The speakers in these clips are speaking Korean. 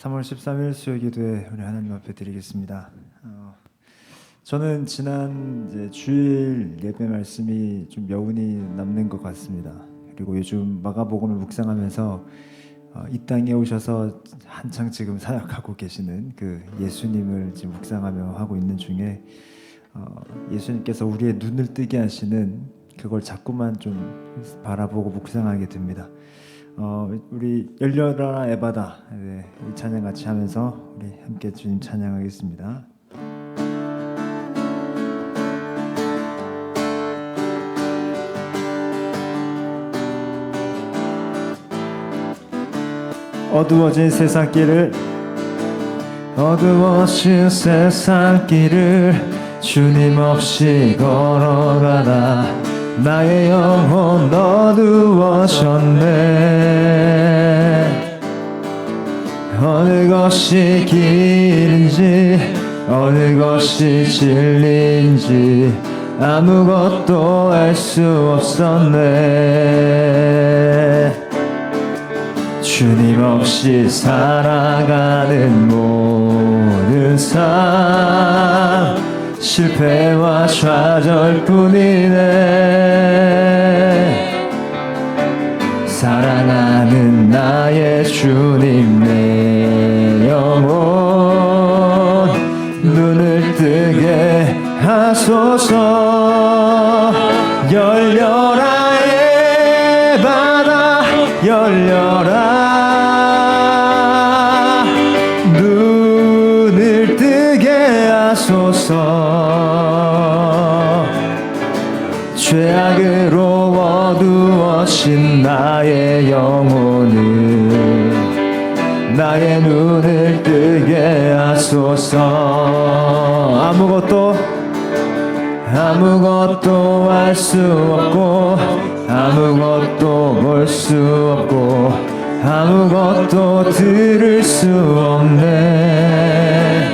3월 13일 수요기도에 우리 하나님 앞에 드리겠습니다. 저는 지난 주일 예배 말씀이 좀 여운이 남는 것 같습니다. 그리고 요즘 마가복음을 묵상하면서 이 땅에 오셔서 한창 지금 사역하고 계시는 그 예수님을 지금 묵상하며 하고 있는 중에 예수님께서 우리의 눈을 뜨게 하시는 그걸 자꾸만 좀 바라보고 묵상하게 됩니다. 우리 열려라 에바다, 이 찬양 같이 하면서 우리 함께 주님 찬양하겠습니다. 어두워진 세상길을 주님 없이 걸어가다 나의 영혼 어두워졌네. 어느 것이 길인지 어느 것이 진리인지 아무것도 알 수 없었네. 주님 없이 살아가는 모든 삶 실패와 좌절뿐이네. 사랑하는 나의 주님 내 영혼 눈을 뜨게 하소서. 열려라 에바다 열려라. 눈을 뜨게 하소서. 죄악으로 어두워진 나의 영혼을 나의 눈을 뜨게 하소서. 아무것도 알 수 없고 아무것도 볼 수 없고 아무것도 들을 수 없네.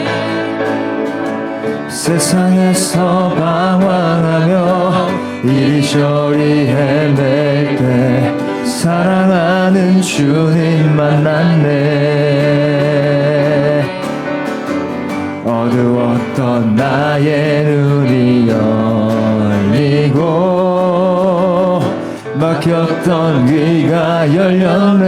세상에서 방황하며 이리저리 헤맬 때 사랑하는 주님 만났네. 어두웠던 나의 눈이 열리고 막혔던 귀가 열렸네.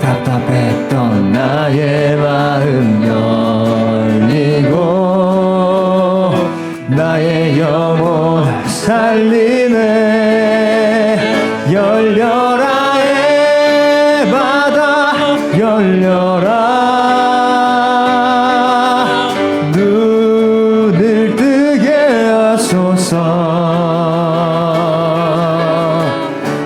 답답했던 나의 마음 열리고 나의 영혼 살리네. 열려라 에바다 열려라. 눈을 뜨게 하소서.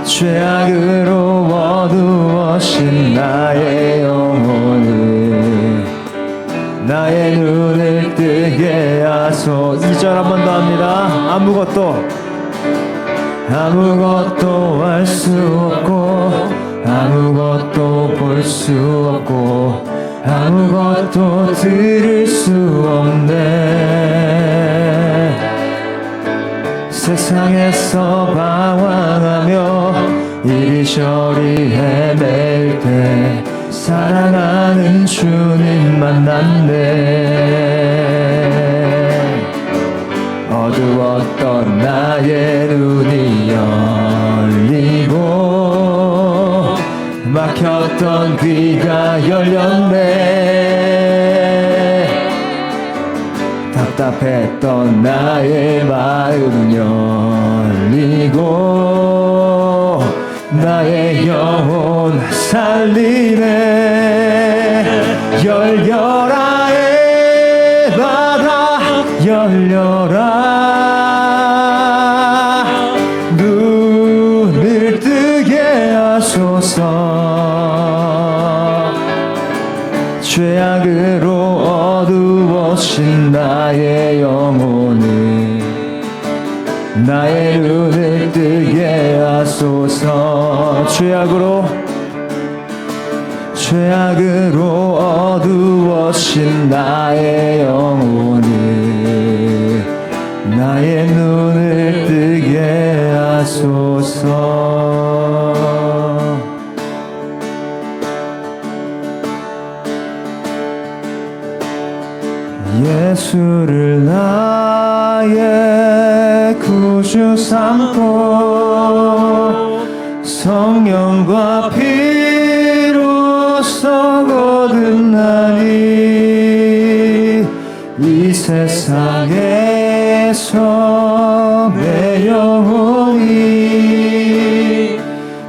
죄악으로 어두워진 나의 영혼을 나의 눈을 뜨게 하소. 2절 한 번 더 합니다. 아무것도 알 수 없고 아무것도 볼 수 없고 아무것도 들을 수 없네. 세상에서 방황하며 이리저리 헤맬 때 사랑하는 주님 만났네. 어두웠던 나의 눈이 열리고 막혔던 귀가 열렸네. 답답했던 나의 마음 열리고 나의 영혼 살리네. 열려라 에바다 열려라. 눈을 뜨게 하소서. 죄악으로 어두워진 나의 영혼을 나의 눈을 뜨게 하소서. 죄악으로 어두워진 나의 영혼을 나의 눈을 뜨게 하소서. 예수를 나의 구주 삼고 성령과 피로써 거듭나니 이 세상에서 내 영혼이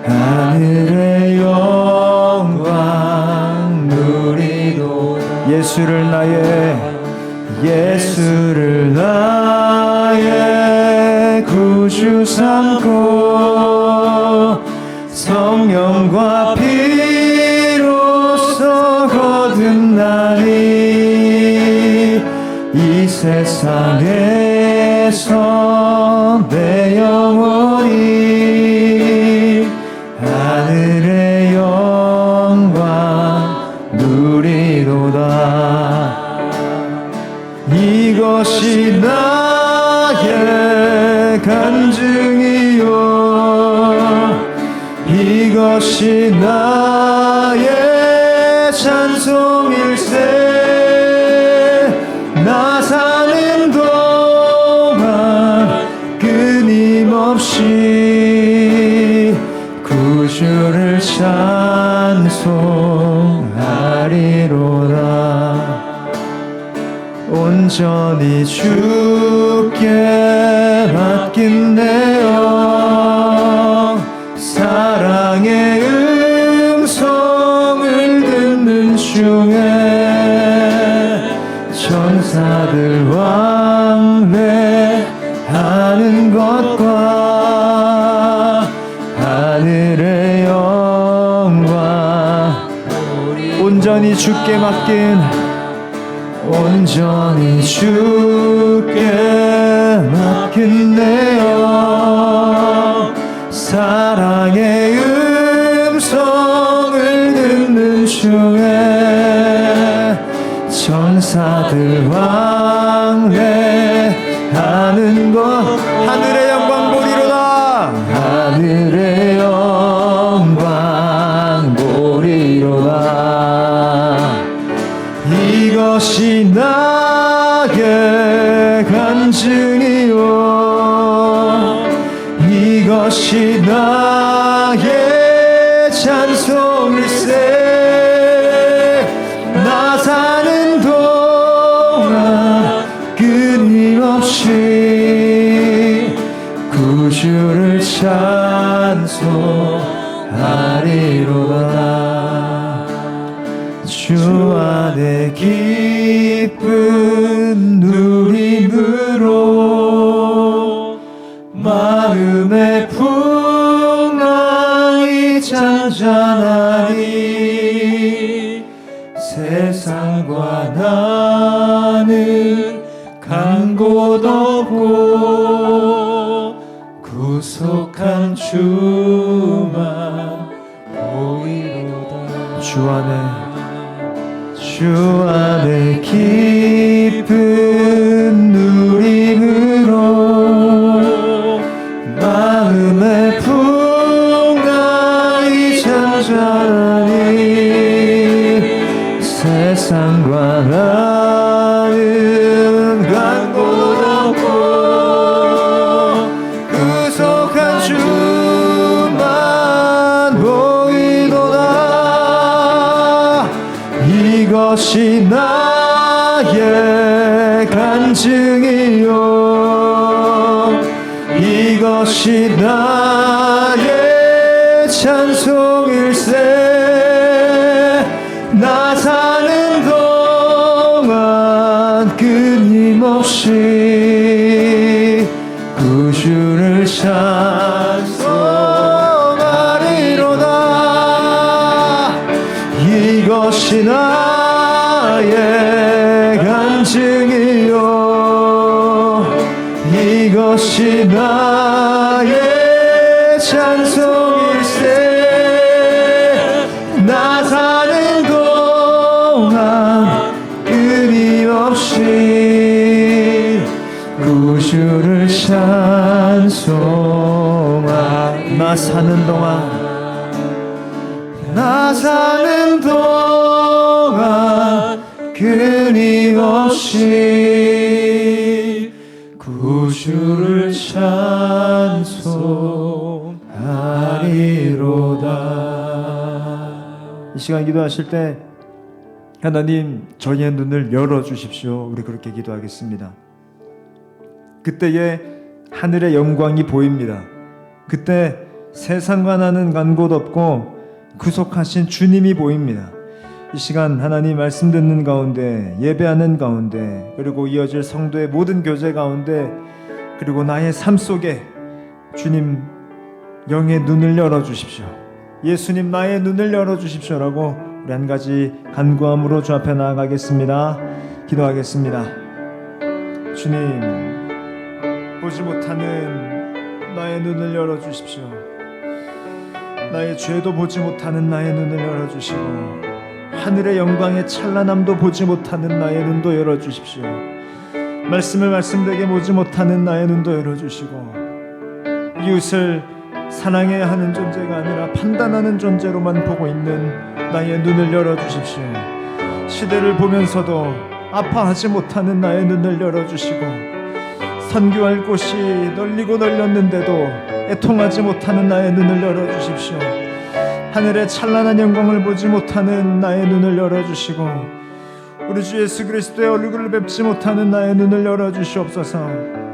하늘의 영광 누리도다. 예수를 나의 구주 삼고 성령과 피로써 거듭나니 이 세상에서 내 영혼이 하늘의 영광 누리도다. 이것이 나의 간증이요 이것이 나의 찬송일세. 나 사는 동안 끊임없이 구주를 찬송하리로다. 온전히 주께 맡긴 내 영 사랑의 음성을 듣는 중에 천사들 왕래하는 것과 하늘의 영광 온전히 주께 맡긴 내 영 사랑의 음성을 듣는 중에 천사들 왕래하는 것 하늘의 영광 보리로다. 하늘의 영광 보리로다. 이것이 나의 간증이요 이것이 나의 찬송일세. 나 사는 동안 끊임없이 구주를 찬송하리로다. 주 안에 기쁜 누림으로 마음의 풍랑이 잔잔하니 세상과 나는 간 곳 없고 구속한 주만 보이로다. 주 안에 기쁜 누림으로 마음의 풍랑이 잔잔하니 세상과 나는 간 곳 없고 구속한 주만 보이도다. 이것이 나의 간증이요 이것이 나의 찬송일세. 나 사는 동안 끊임없이 구주를 찬송하리로다. 이것이 나의 간증이요 이것이 나의 찬송일세. 나 사는 동안 끊임없이 구주를 찬송하. 나 사는 동안 끊임없이 주를 찬송하리로다. 이 시간 기도하실 때 하나님 저희의 눈을 열어주십시오. 우리 그렇게 기도하겠습니다. 그때에 하늘의 영광이 보입니다. 그때 세상과 나는 간 곳 없고 구속하신 주님이 보입니다. 이 시간 하나님 말씀 듣는 가운데, 예배하는 가운데, 그리고 이어질 성도의 모든 교제 가운데, 그리고 나의 삶 속에 주님 영의 눈을 열어주십시오. 예수님 나의 눈을 열어주십시오라고 우리 한 가지 간구함으로 주 앞에 나아가겠습니다. 기도하겠습니다. 주님, 보지 못하는 나의 눈을 열어주십시오. 나의 죄도 보지 못하는 나의 눈을 열어주시고, 하늘의 영광의 찬란함도 보지 못하는 나의 눈도 열어주십시오. 말씀을 말씀되게 보지 못하는 나의 눈도 열어주시고, 이웃을 사랑해야 하는 존재가 아니라 판단하는 존재로만 보고 있는 나의 눈을 열어주십시오. 시대를 보면서도 아파하지 못하는 나의 눈을 열어주시고, 선교할 곳이 널리고 널렸는데도 애통하지 못하는 나의 눈을 열어주십시오. 하늘의 찬란한 영광을 보지 못하는 나의 눈을 열어주시고, 우리 주 예수 그리스도의 얼굴을 뵙지 못하는 나의 눈을 열어주시옵소서.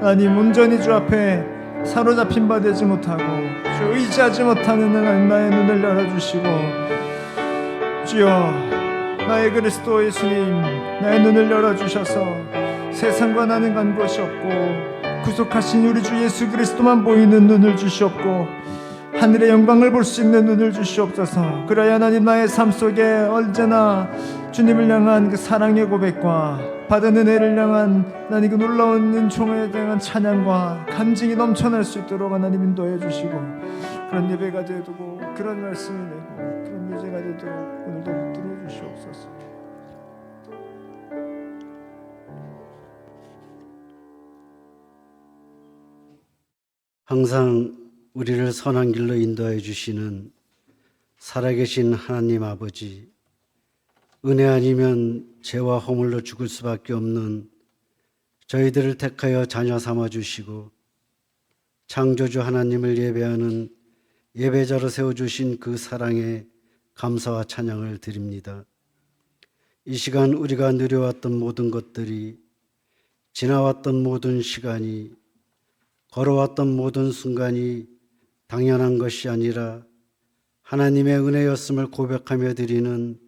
하나님, 온전히 주 앞에 사로잡힌 바 되지 못하고 주 의지하지 못하는 나의 눈을 열어주시고, 주여 나의 그리스도 예수님, 나의 눈을 열어주셔서 세상과 나는 간 곳이 없고 구속하신 우리 주 예수 그리스도만 보이는 눈을 주시옵고, 하늘의 영광을 볼 수 있는 눈을 주시옵소서. 그래야 하나님 나의 삶 속에 언제나 주님을 향한 그 사랑의 고백과 받은 은혜를 향한 하나님 그 놀라운 은총에 대한 찬양과 간증이 넘쳐날 수 있도록 하나님 인도해 주시고, 그런 예배가 되고 그런 말씀이 되고 그런 유제가 되도록 오늘도 붙들어 주시옵소서. 항상 우리를 선한 길로 인도해 주시는 살아계신 하나님 아버지, 은혜 아니면 죄와 허물로 죽을 수밖에 없는 저희들을 택하여 자녀 삼아 주시고 창조주 하나님을 예배하는 예배자로 세워주신 그 사랑에 감사와 찬양을 드립니다. 이 시간 우리가 누려왔던 모든 것들이, 지나왔던 모든 시간이, 걸어왔던 모든 순간이 당연한 것이 아니라 하나님의 은혜였음을 고백하며 드리는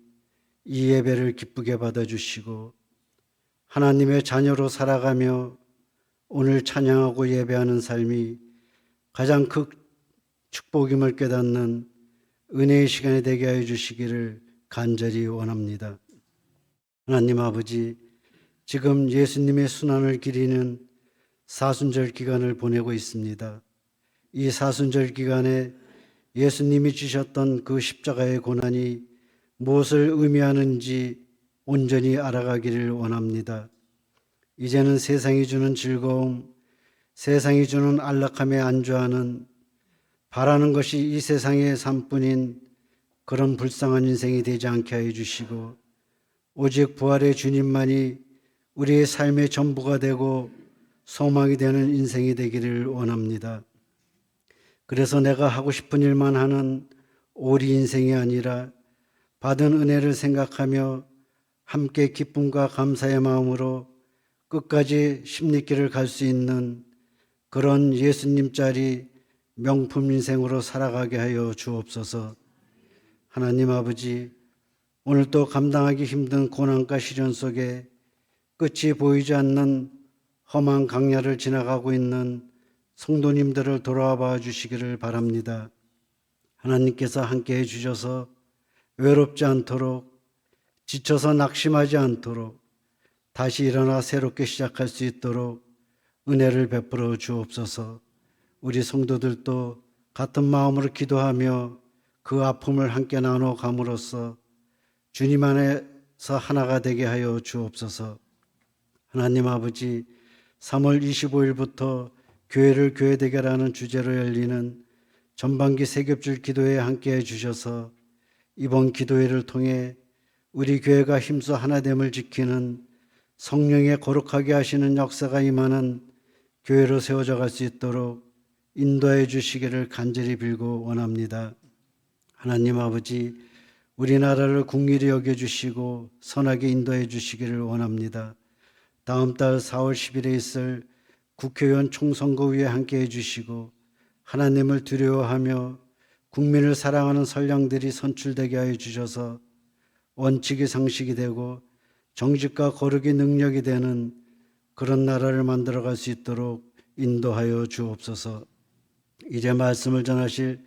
이 예배를 기쁘게 받아주시고, 하나님의 자녀로 살아가며 오늘 찬양하고 예배하는 삶이 가장 큰 축복임을 깨닫는 은혜의 시간이 되게 하여 주시기를 간절히 원합니다. 하나님 아버지, 지금 예수님의 순환을 기리는 사순절 기간을 보내고 있습니다. 이 사순절 기간에 예수님이 주셨던 그 십자가의 고난이 무엇을 의미하는지 온전히 알아가기를 원합니다. 이제는 세상이 주는 즐거움, 세상이 주는 안락함에 안주하는, 바라는 것이 이 세상의 삶뿐인 그런 불쌍한 인생이 되지 않게 하여 주시고, 오직 부활의 주님만이 우리의 삶의 전부가 되고 소망이 되는 인생이 되기를 원합니다. 그래서 내가 하고 싶은 일만 하는 오리 인생이 아니라 받은 은혜를 생각하며 함께 기쁨과 감사의 마음으로 끝까지 십리길을 갈 수 있는 그런 예수님 자리 명품 인생으로 살아가게 하여 주옵소서. 하나님 아버지, 오늘도 감당하기 힘든 고난과 시련 속에 끝이 보이지 않는 험한 강야를 지나가고 있는 성도님들을 돌아와 봐 주시기를 바랍니다. 하나님께서 함께해 주셔서 외롭지 않도록, 지쳐서 낙심하지 않도록, 다시 일어나 새롭게 시작할 수 있도록 은혜를 베풀어 주옵소서. 우리 성도들도 같은 마음으로 기도하며 그 아픔을 함께 나눠 감으로써 주님 안에서 하나가 되게 하여 주옵소서. 하나님 아버지, 3월 25일부터 교회를 교회되게 하라는 주제로 열리는 전반기 세겹줄 기도회에 함께해 주셔서 이번 기도회를 통해 우리 교회가 힘써 하나됨을 지키는 성령의 거룩하게 하시는 역사가 임하는 교회로 세워져 갈 수 있도록 인도해 주시기를 간절히 빌고 원합니다. 하나님 아버지, 우리나라를 국리로 여겨주시고 선하게 인도해 주시기를 원합니다. 다음 달 4월 10일에 있을 국회의원 총선거 위에 함께해 주시고 하나님을 두려워하며 국민을 사랑하는 선량들이 선출되게 하여 주셔서 원칙이 상식이 되고 정직과 거룩이 능력이 되는 그런 나라를 만들어갈 수 있도록 인도하여 주옵소서. 이제 말씀을 전하실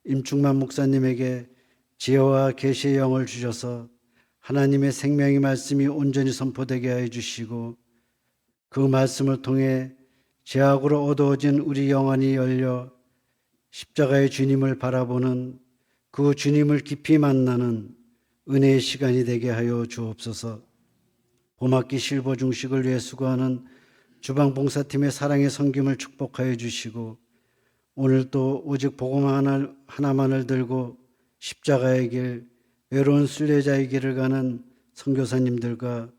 임충만 목사님에게 지혜와 계시의 영을 주셔서 하나님의 생명의 말씀이 온전히 선포되게 하여 주시고 그 말씀을 통해 죄악으로 어두워진 우리 영안이 열려 십자가의 주님을 바라보는 그 주님을 깊이 만나는 은혜의 시간이 되게 하여 주옵소서. 봄학기 실버 중식을 위해 수고하는 주방봉사팀의 사랑의 섬김을 축복하여 주시고 오늘 또 오직 복음 하나만을 들고 십자가의 길, 외로운 순례자의 길을 가는 선교사님들과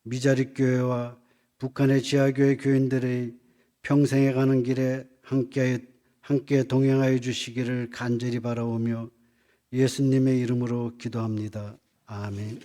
미자립 교회와 북한의 지하교회 교인들의 평생에 가는 길에 함께 동행하여 주시기를 간절히 바라오며 예수님의 이름으로 기도합니다. 아멘.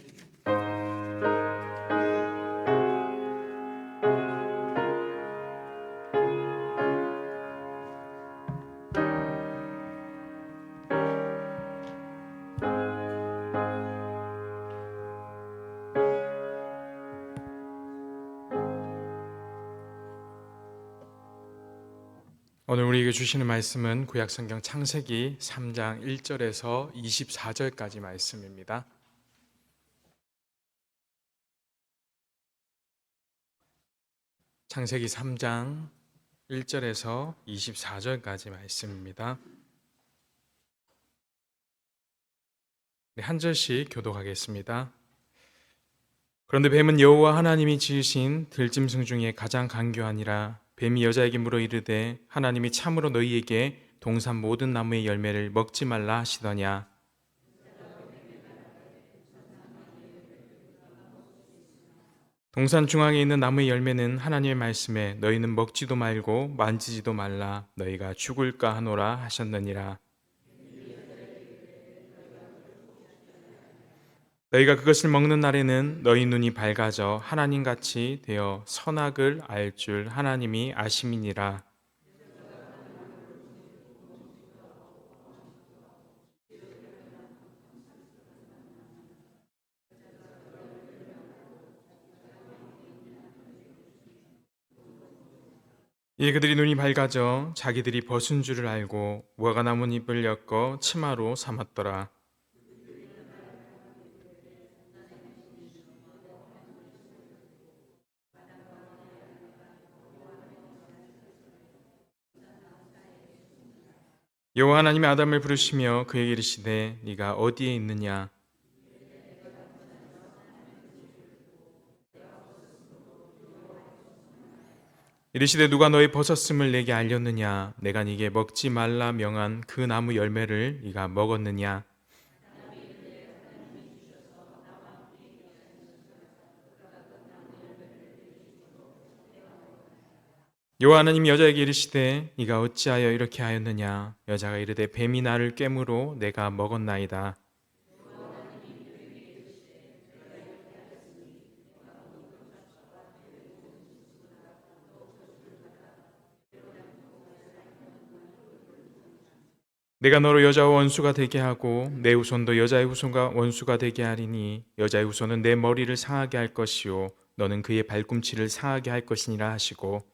오늘 우리에게 주시는 말씀은 구약성경 창세기 3장 1절에서 24절까지 말씀입니다. 창세기 3장 1절에서 24절까지 말씀입니다. 네, 한 절씩 교독하겠습니다. 그런데 뱀은 여호와 하나님이 지으신 들짐승 중에 가장 간교하니라. 뱀이 여자에게 물어 이르되 하나님이 참으로 너희에게 동산 모든 나무의 열매를 먹지 말라 하시더냐. 동산 중앙에 있는 나무의 열매는 하나님의 말씀에 너희는 먹지도 말고 만지지도 말라 너희가 죽을까 하노라 하셨느니라. 너희가 그것을 먹는 날에는 너희 눈이 밝아져 하나님같이 되어 선악을 알 줄 하나님이 아심이니라. 이에 그들이 눈이 밝아져 자기들이 벗은 줄을 알고 무화과 나뭇잎을 엮어 치마로 삼았더라. 여호와 하나님이 아담을 부르시며 그에게 이르시되 네가 어디에 있느냐. 이르시되 누가 너의 벗었음을 내게 알렸느냐. 내가 네게 먹지 말라 명한 그 나무 열매를 네가 먹었느냐. 여호와 하나님이 여자에게 이르시되 네가 어찌하여 이렇게 하였느냐. 여자가 이르되 뱀이 나를 꿰므로 내가 먹었나이다. 내가 너로 여자와 원수가 되게 하고 내 후손도 여자의 후손과 원수가 되게 하리니 여자의 후손은 내 머리를 상하게 할 것이요 너는 그의 발꿈치를 상하게 할 것이니라 하시고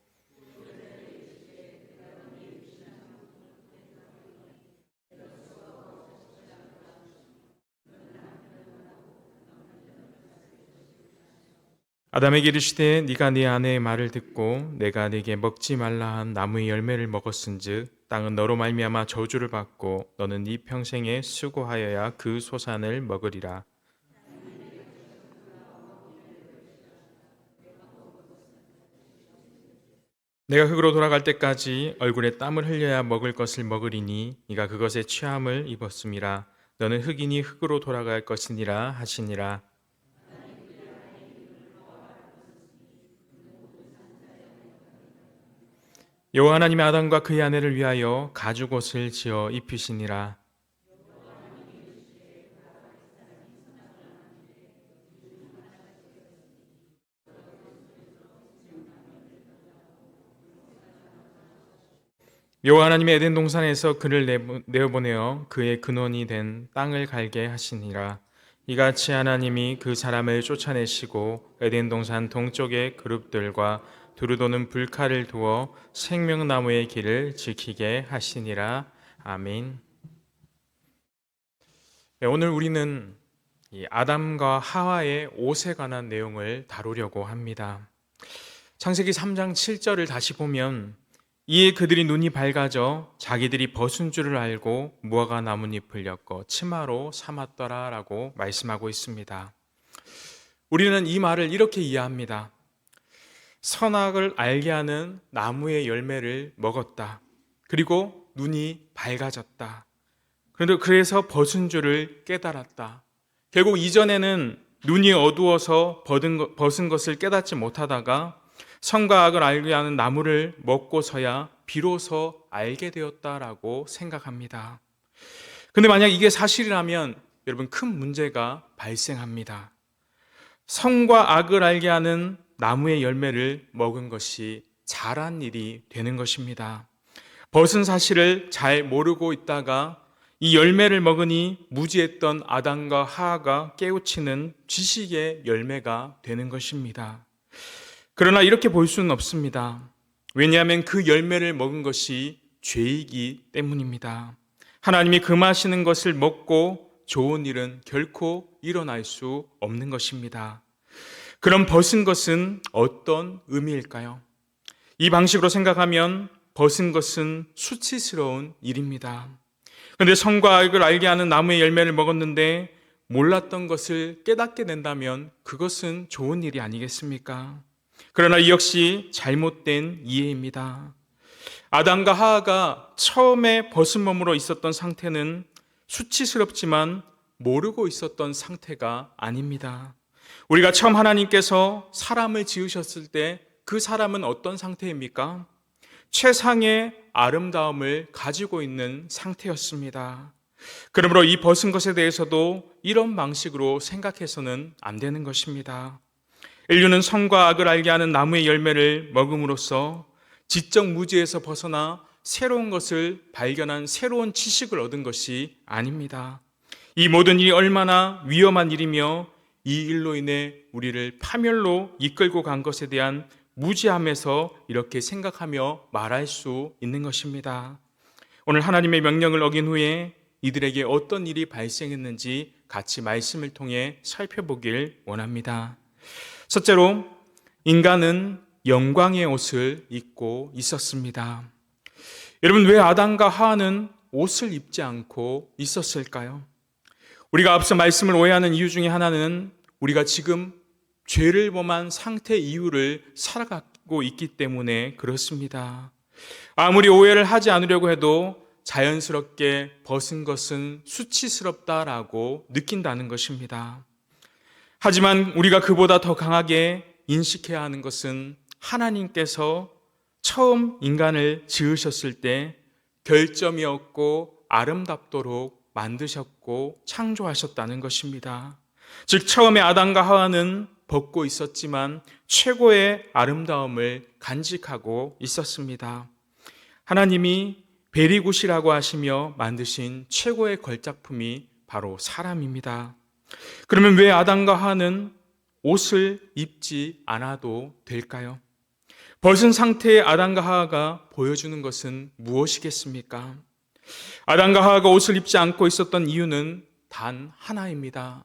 아담에게 이르시되 네가 네 아내의 말을 듣고 내가 네게 먹지 말라 한 나무의 열매를 먹었은즉 땅은 너로 말미암아 저주를 받고 너는 네 평생에 수고하여야 그 소산을 먹으리라. 내가 흙으로 돌아갈 때까지 얼굴에 땀을 흘려야 먹을 것을 먹으리니 네가 그것에 취함을 입었음이라. 너는 흙이니 흙으로 돌아갈 것이니라 하시니라. 여호와 하나님이 아담과 그의 아내를 위하여 가죽옷을 지어 입히시니라. 여호와 하나님이 에덴 동산에서 그를 내어보내어 그의 근원이 된 땅을 갈게 하시니라. 이같이 하나님이 그 사람을 쫓아내시고 에덴 동산 동쪽의 그룹들과 두루 도는 불칼을 두어 생명나무의 길을 지키게 하시니라. 아멘. 네, 오늘 우리는 이 아담과 하와의 옷에 관한 내용을 다루려고 합니다. 창세기 3장 7절을 다시 보면 이에 그들이 눈이 밝아져 자기들이 벗은 줄을 알고 무화과 나뭇잎을 엮어 치마로 삼았더라 라고 말씀하고 있습니다. 우리는 이 말을 이렇게 이해합니다. 선악을 알게 하는 나무의 열매를 먹었다. 그리고 눈이 밝아졌다. 그래서 벗은 줄을 깨달았다. 결국 이전에는 눈이 어두워서 벗은 것을 깨닫지 못하다가 선과 악을 알게 하는 나무를 먹고서야 비로소 알게 되었다라고 생각합니다. 근데 만약 이게 사실이라면 여러분 큰 문제가 발생합니다. 선과 악을 알게 하는 나무의 열매를 먹은 것이 잘한 일이 되는 것입니다. 벗은 사실을 잘 모르고 있다가 이 열매를 먹으니 무지했던 아담과 하와가 깨우치는 지식의 열매가 되는 것입니다. 그러나 이렇게 볼 수는 없습니다. 왜냐하면 그 열매를 먹은 것이 죄이기 때문입니다. 하나님이 금하시는 것을 먹고 좋은 일은 결코 일어날 수 없는 것입니다. 그럼 벗은 것은 어떤 의미일까요? 이 방식으로 생각하면 벗은 것은 수치스러운 일입니다. 그런데 선과 악을 알게 하는 나무의 열매를 먹었는데 몰랐던 것을 깨닫게 된다면 그것은 좋은 일이 아니겠습니까? 그러나 이 역시 잘못된 이해입니다. 아담과 하와가 처음에 벗은 몸으로 있었던 상태는 수치스럽지만 모르고 있었던 상태가 아닙니다. 우리가 처음 하나님께서 사람을 지으셨을 때 그 사람은 어떤 상태입니까? 최상의 아름다움을 가지고 있는 상태였습니다. 그러므로 이 벗은 것에 대해서도 이런 방식으로 생각해서는 안 되는 것입니다. 인류는 선과 악을 알게 하는 나무의 열매를 먹음으로써 지적 무지에서 벗어나 새로운 것을 발견한 새로운 지식을 얻은 것이 아닙니다. 이 모든 일이 얼마나 위험한 일이며 이 일로 인해 우리를 파멸로 이끌고 간 것에 대한 무지함에서 이렇게 생각하며 말할 수 있는 것입니다. 오늘 하나님의 명령을 어긴 후에 이들에게 어떤 일이 발생했는지 같이 말씀을 통해 살펴보길 원합니다. 첫째로 인간은 영광의 옷을 입고 있었습니다. 여러분, 왜 아담과 하와는 옷을 입지 않고 있었을까요? 우리가 앞서 말씀을 오해하는 이유 중에 하나는 우리가 지금 죄를 범한 상태 이유를 살아가고 있기 때문에 그렇습니다. 아무리 오해를 하지 않으려고 해도 자연스럽게 벗은 것은 수치스럽다라고 느낀다는 것입니다. 하지만 우리가 그보다 더 강하게 인식해야 하는 것은 하나님께서 처음 인간을 지으셨을 때 결점이 없고 아름답도록 만드셨고 창조하셨다는 것입니다. 즉 처음에 아담과 하와는 벗고 있었지만 최고의 아름다움을 간직하고 있었습니다. 하나님이 베리굿이라고 하시며 만드신 최고의 걸작품이 바로 사람입니다. 그러면 왜 아담과 하와는 옷을 입지 않아도 될까요? 벗은 상태의 아담과 하와가 보여주는 것은 무엇이겠습니까? 아담과 하와가 옷을 입지 않고 있었던 이유는 단 하나입니다.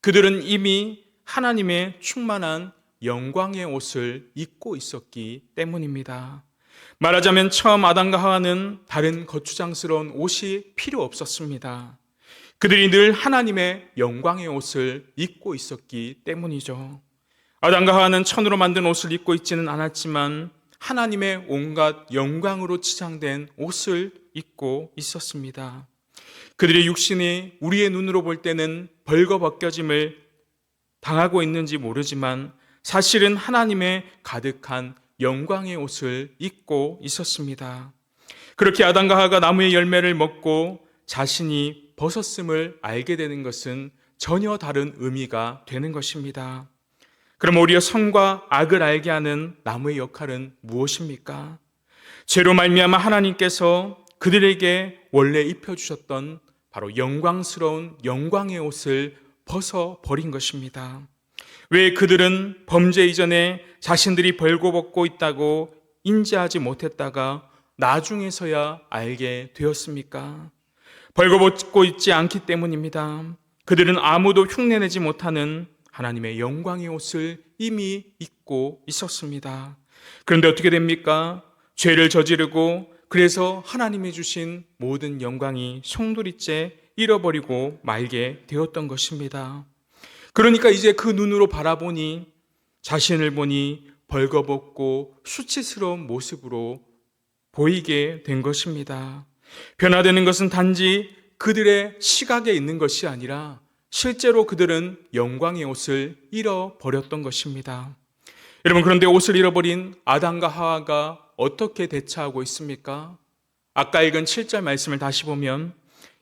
그들은 이미 하나님의 충만한 영광의 옷을 입고 있었기 때문입니다. 말하자면 처음 아담과 하와는 다른 거추장스러운 옷이 필요 없었습니다. 그들이 늘 하나님의 영광의 옷을 입고 있었기 때문이죠. 아담과 하와는 천으로 만든 옷을 입고 있지는 않았지만 하나님의 온갖 영광으로 치장된 옷을 입고 있었습니다. 그들의 육신이 우리의 눈으로 볼 때는 벌거벗겨짐을 당하고 있는지 모르지만 사실은 하나님의 가득한 영광의 옷을 입고 있었습니다. 그렇게 아담과 하와가 나무의 열매를 먹고 자신이 벗었음을 알게 되는 것은 전혀 다른 의미가 되는 것입니다. 그럼 우리가 선과 악을 알게 하는 나무의 역할은 무엇입니까? 죄로 말미암아 하나님께서 그들에게 원래 입혀주셨던 바로 영광스러운 영광의 옷을 벗어버린 것입니다. 왜 그들은 범죄 이전에 자신들이 벌거벗고 있다고 인지하지 못했다가 나중에서야 알게 되었습니까? 벌거벗고 있지 않기 때문입니다. 그들은 아무도 흉내내지 못하는 하나님의 영광의 옷을 이미 입고 있었습니다. 그런데 어떻게 됩니까? 죄를 저지르고 그래서 하나님이 주신 모든 영광이 송두리째 잃어버리고 말게 되었던 것입니다. 그러니까 이제 그 눈으로 바라보니 자신을 보니 벌거벗고 수치스러운 모습으로 보이게 된 것입니다. 변화되는 것은 단지 그들의 시각에 있는 것이 아니라 실제로 그들은 영광의 옷을 잃어버렸던 것입니다. 여러분, 그런데 옷을 잃어버린 아담과 하와가 어떻게 대처하고 있습니까? 아까 읽은 7절 말씀을 다시 보면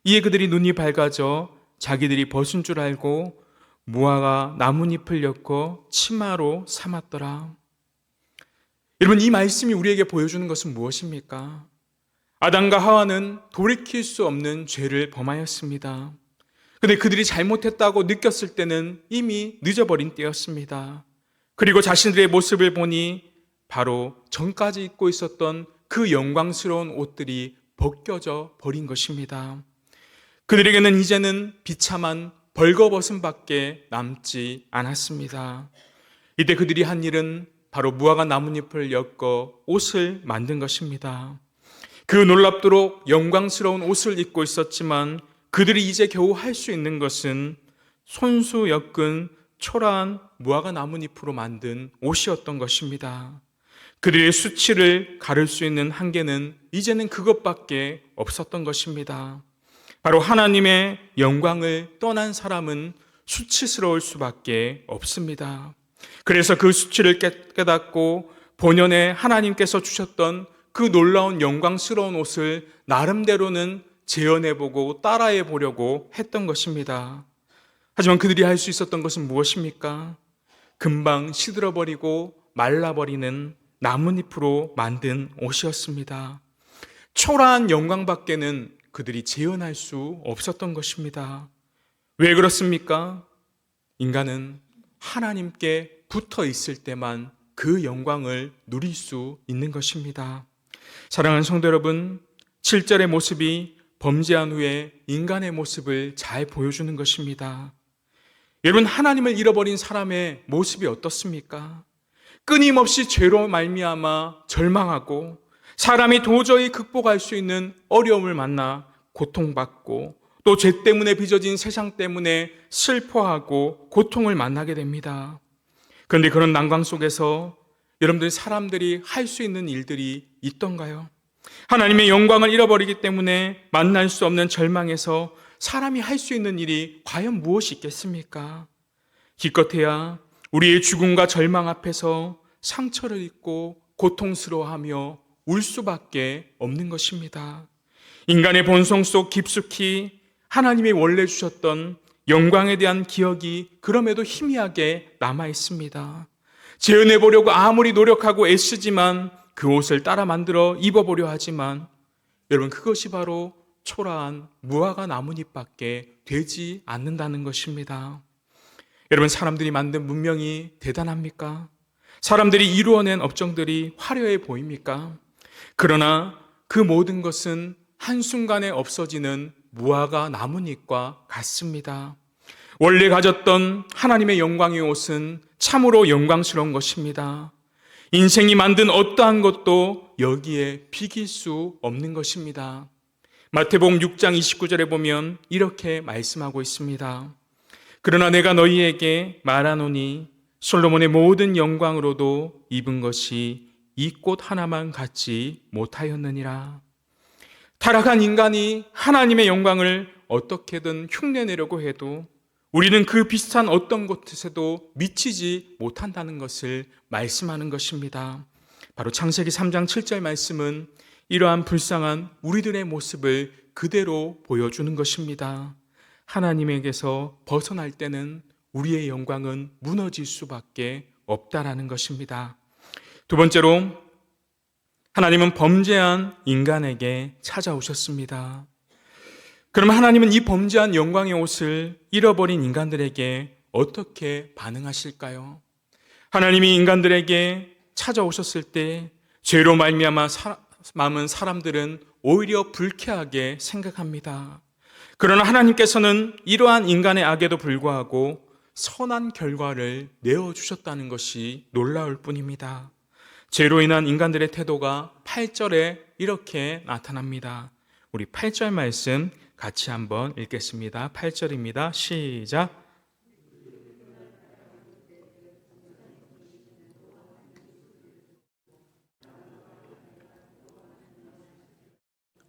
이에 그들이 눈이 밝아져 자기들이 벗은 줄 알고 무화과 나뭇잎을 엮어 치마로 삼았더라. 여러분, 이 말씀이 우리에게 보여주는 것은 무엇입니까? 아담과 하와는 돌이킬 수 없는 죄를 범하였습니다. 그런데 그들이 잘못했다고 느꼈을 때는 이미 늦어버린 때였습니다. 그리고 자신들의 모습을 보니 바로 전까지 입고 있었던 그 영광스러운 옷들이 벗겨져 버린 것입니다. 그들에게는 이제는 비참한 벌거벗음밖에 남지 않았습니다. 이때 그들이 한 일은 바로 무화과 나뭇잎을 엮어 옷을 만든 것입니다. 그 놀랍도록 영광스러운 옷을 입고 있었지만 그들이 이제 겨우 할 수 있는 것은 손수 엮은 초라한 무화과 나뭇잎으로 만든 옷이었던 것입니다. 그들의 수치를 가릴 수 있는 한계는 이제는 그것밖에 없었던 것입니다. 바로 하나님의 영광을 떠난 사람은 수치스러울 수밖에 없습니다. 그래서 그 수치를 깨닫고 본연에 하나님께서 주셨던 그 놀라운 영광스러운 옷을 나름대로는 재현해보고 따라해보려고 했던 것입니다. 하지만 그들이 할 수 있었던 것은 무엇입니까? 금방 시들어버리고 말라버리는 나뭇잎으로 만든 옷이었습니다. 초라한 영광밖에는 그들이 재현할 수 없었던 것입니다. 왜 그렇습니까? 인간은 하나님께 붙어 있을 때만 그 영광을 누릴 수 있는 것입니다. 사랑하는 성도 여러분, 7절의 모습이 범죄한 후에 인간의 모습을 잘 보여주는 것입니다. 여러분, 하나님을 잃어버린 사람의 모습이 어떻습니까? 끊임없이 죄로 말미암아 절망하고 사람이 도저히 극복할 수 있는 어려움을 만나 고통받고 또 죄 때문에 빚어진 세상 때문에 슬퍼하고 고통을 만나게 됩니다. 그런데 그런 난관 속에서 여러분들 사람들이 할 수 있는 일들이 있던가요? 하나님의 영광을 잃어버리기 때문에 만날 수 없는 절망에서 사람이 할 수 있는 일이 과연 무엇이 있겠습니까? 기껏해야 우리의 죽음과 절망 앞에서 상처를 입고 고통스러워하며 울 수밖에 없는 것입니다. 인간의 본성 속 깊숙이 하나님이 원래 주셨던 영광에 대한 기억이 그럼에도 희미하게 남아 있습니다. 재현해보려고 아무리 노력하고 애쓰지만 그 옷을 따라 만들어 입어보려 하지만 여러분, 그것이 바로 초라한 무화과 나뭇잎밖에 되지 않는다는 것입니다. 여러분, 사람들이 만든 문명이 대단합니까? 사람들이 이루어낸 업종들이 화려해 보입니까? 그러나 그 모든 것은 한순간에 없어지는 무화과 나뭇잎과 같습니다. 원래 가졌던 하나님의 영광의 옷은 참으로 영광스러운 것입니다. 인생이 만든 어떠한 것도 여기에 비길 수 없는 것입니다. 마태복음 6장 29절에 보면 이렇게 말씀하고 있습니다. 그러나 내가 너희에게 말하노니 솔로몬의 모든 영광으로도 입은 것이 이 꽃 하나만 갖지 못하였느니라. 타락한 인간이 하나님의 영광을 어떻게든 흉내내려고 해도 우리는 그 비슷한 어떤 곳에서도 미치지 못한다는 것을 말씀하는 것입니다. 바로 창세기 3장 7절 말씀은 이러한 불쌍한 우리들의 모습을 그대로 보여주는 것입니다. 하나님에게서 벗어날 때는 우리의 영광은 무너질 수밖에 없다라는 것입니다. 두 번째로, 하나님은 범죄한 인간에게 찾아오셨습니다. 그러면 하나님은 이 범죄한 영광의 옷을 잃어버린 인간들에게 어떻게 반응하실까요? 하나님이 인간들에게 찾아오셨을 때 죄로 말미암아 남은 사람들은 오히려 불쾌하게 생각합니다. 그러나 하나님께서는 이러한 인간의 악에도 불구하고 선한 결과를 내어주셨다는 것이 놀라울 뿐입니다. 죄로 인한 인간들의 태도가 8절에 이렇게 나타납니다. 우리 8절 말씀 같이 한번 읽겠습니다. 8절입니다. 시작.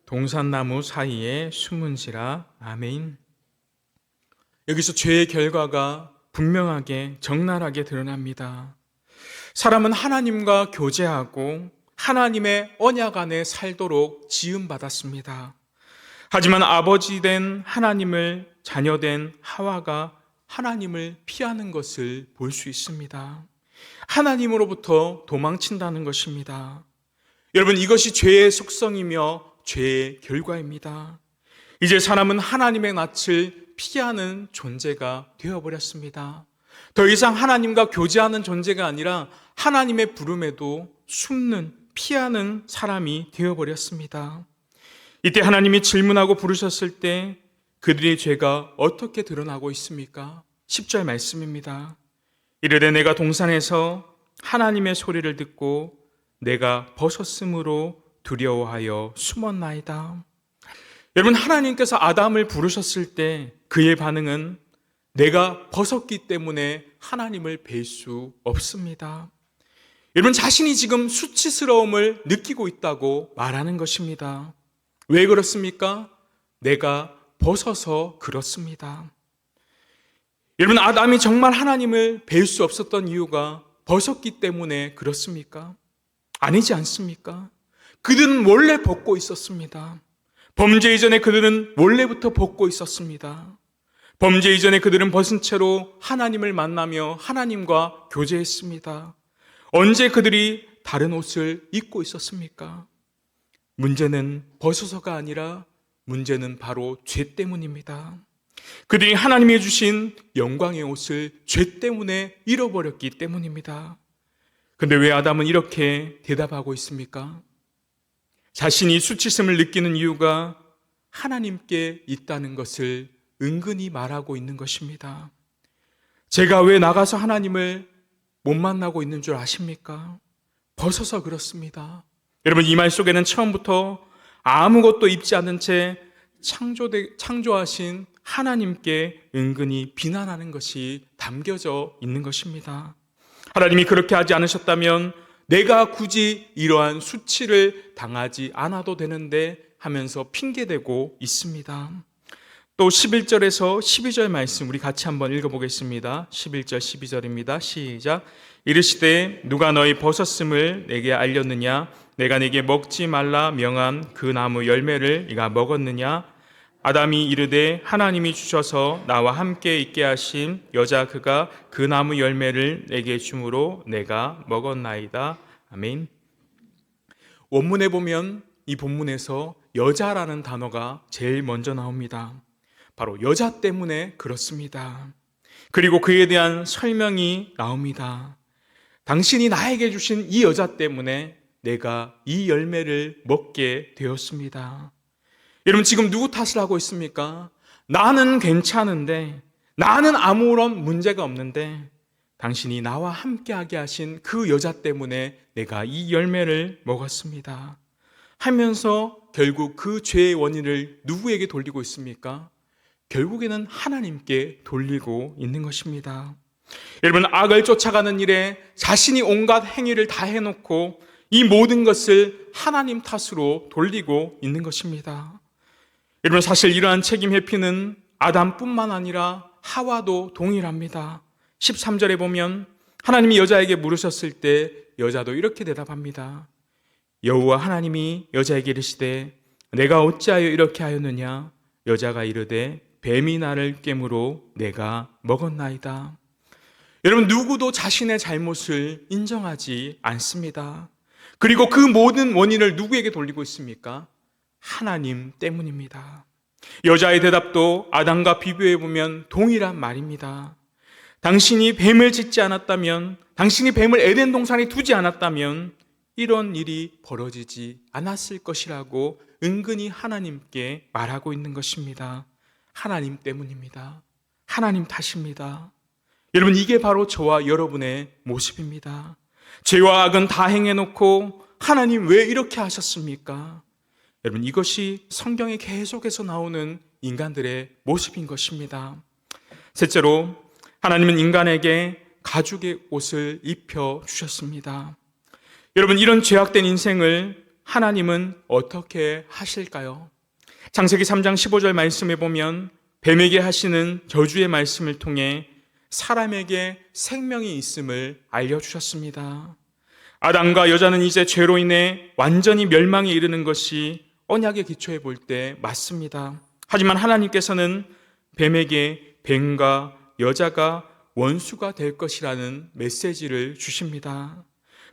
동산나무 사이에 숨은지라. 아멘. 여기서 죄의 결과가 분명하게 적나라하게 드러납니다. 사람은 하나님과 교제하고 하나님의 언약 안에 살도록 지음받았습니다. 하지만 아버지된 하나님을 자녀된 하와가 하나님을 피하는 것을 볼 수 있습니다. 하나님으로부터 도망친다는 것입니다. 여러분, 이것이 죄의 속성이며 죄의 결과입니다. 이제 사람은 하나님의 낯을 피하는 존재가 되어버렸습니다. 더 이상 하나님과 교제하는 존재가 아니라 하나님의 부름에도 숨는, 피하는 사람이 되어버렸습니다. 이때 하나님이 질문하고 부르셨을 때 그들의 죄가 어떻게 드러나고 있습니까? 10절 말씀입니다. 이르되 내가 동산에서 하나님의 소리를 듣고 내가 벗었으므로 두려워하여 숨었나이다. 여러분, 하나님께서 아담을 부르셨을 때 그의 반응은 내가 벗었기 때문에 하나님을 뵐 수 없습니다. 여러분, 자신이 지금 수치스러움을 느끼고 있다고 말하는 것입니다. 왜 그렇습니까? 내가 벗어서 그렇습니다. 여러분, 아담이 정말 하나님을 뵐 수 없었던 이유가 벗었기 때문에 그렇습니까? 아니지 않습니까? 그들은 몰래 벗고 있었습니다. 범죄 이전에 그들은 몰래부터 벗고 있었습니다. 범죄 이전에 그들은 벗은 채로 하나님을 만나며 하나님과 교제했습니다. 언제 그들이 다른 옷을 입고 있었습니까? 문제는 벗어서가 아니라 문제는 바로 죄 때문입니다. 그들이 하나님이 주신 영광의 옷을 죄 때문에 잃어버렸기 때문입니다. 그런데 왜 아담은 이렇게 대답하고 있습니까? 자신이 수치심을 느끼는 이유가 하나님께 있다는 것을 은근히 말하고 있는 것입니다. 제가 왜 나가서 하나님을 못 만나고 있는 줄 아십니까? 벗어서 그렇습니다. 여러분, 이 말 속에는 처음부터 아무것도 입지 않은 채 창조하신 하나님께 은근히 비난하는 것이 담겨져 있는 것입니다. 하나님이 그렇게 하지 않으셨다면 내가 굳이 이러한 수치를 당하지 않아도 되는데 하면서 핑계대고 있습니다. 또 11절에서 12절 말씀 우리 같이 한번 읽어보겠습니다. 11절 12절입니다. 시작. 이르시되 누가 너희 벗었음을 내게 알렸느냐? 내가 네게 먹지 말라 명한 그 나무 열매를 네가 먹었느냐? 아담이 이르되 하나님이 주셔서 나와 함께 있게 하신 여자 그가 그 나무 열매를 내게 주므로 내가 먹었나이다. 아멘. 원문에 보면 이 본문에서 여자라는 단어가 제일 먼저 나옵니다. 바로 여자 때문에 그렇습니다. 그리고 그에 대한 설명이 나옵니다. 당신이 나에게 주신 이 여자 때문에 내가 이 열매를 먹게 되었습니다. 여러분, 지금 누구 탓을 하고 있습니까? 나는 괜찮은데, 나는 아무런 문제가 없는데 당신이 나와 함께하게 하신 그 여자 때문에 내가 이 열매를 먹었습니다 하면서 결국 그 죄의 원인을 누구에게 돌리고 있습니까? 결국에는 하나님께 돌리고 있는 것입니다. 여러분, 악을 쫓아가는 일에 자신이 온갖 행위를 다 해놓고 이 모든 것을 하나님 탓으로 돌리고 있는 것입니다. 여러분, 사실 이러한 책임 회피는 아담뿐만 아니라 하와도 동일합니다. 13절에 보면 하나님이 여자에게 물으셨을 때 여자도 이렇게 대답합니다. 여호와 하나님이 여자에게 이르시되 내가 어찌하여 이렇게 하였느냐? 여자가 이르되 뱀이 나를 깨므로 내가 먹었나이다. 여러분, 누구도 자신의 잘못을 인정하지 않습니다. 그리고 그 모든 원인을 누구에게 돌리고 있습니까? 하나님 때문입니다. 여자의 대답도 아담과 비교해 보면 동일한 말입니다. 당신이 뱀을 짓지 않았다면, 당신이 뱀을 에덴 동산에 두지 않았다면 이런 일이 벌어지지 않았을 것이라고 은근히 하나님께 말하고 있는 것입니다. 하나님 때문입니다. 하나님 탓입니다. 여러분, 이게 바로 저와 여러분의 모습입니다. 죄와 악은 다 행해놓고 하나님 왜 이렇게 하셨습니까? 여러분, 이것이 성경에 계속해서 나오는 인간들의 모습인 것입니다. 셋째로, 하나님은 인간에게 가죽의 옷을 입혀 주셨습니다. 여러분, 이런 죄악된 인생을 하나님은 어떻게 하실까요? 창세기 3장 15절 말씀에 보면 뱀에게 하시는 저주의 말씀을 통해 사람에게 생명이 있음을 알려주셨습니다. 아담과 여자는 이제 죄로 인해 완전히 멸망에 이르는 것이 언약의 기초에 볼 때 맞습니다. 하지만 하나님께서는 뱀에게 뱀과 여자가 원수가 될 것이라는 메시지를 주십니다.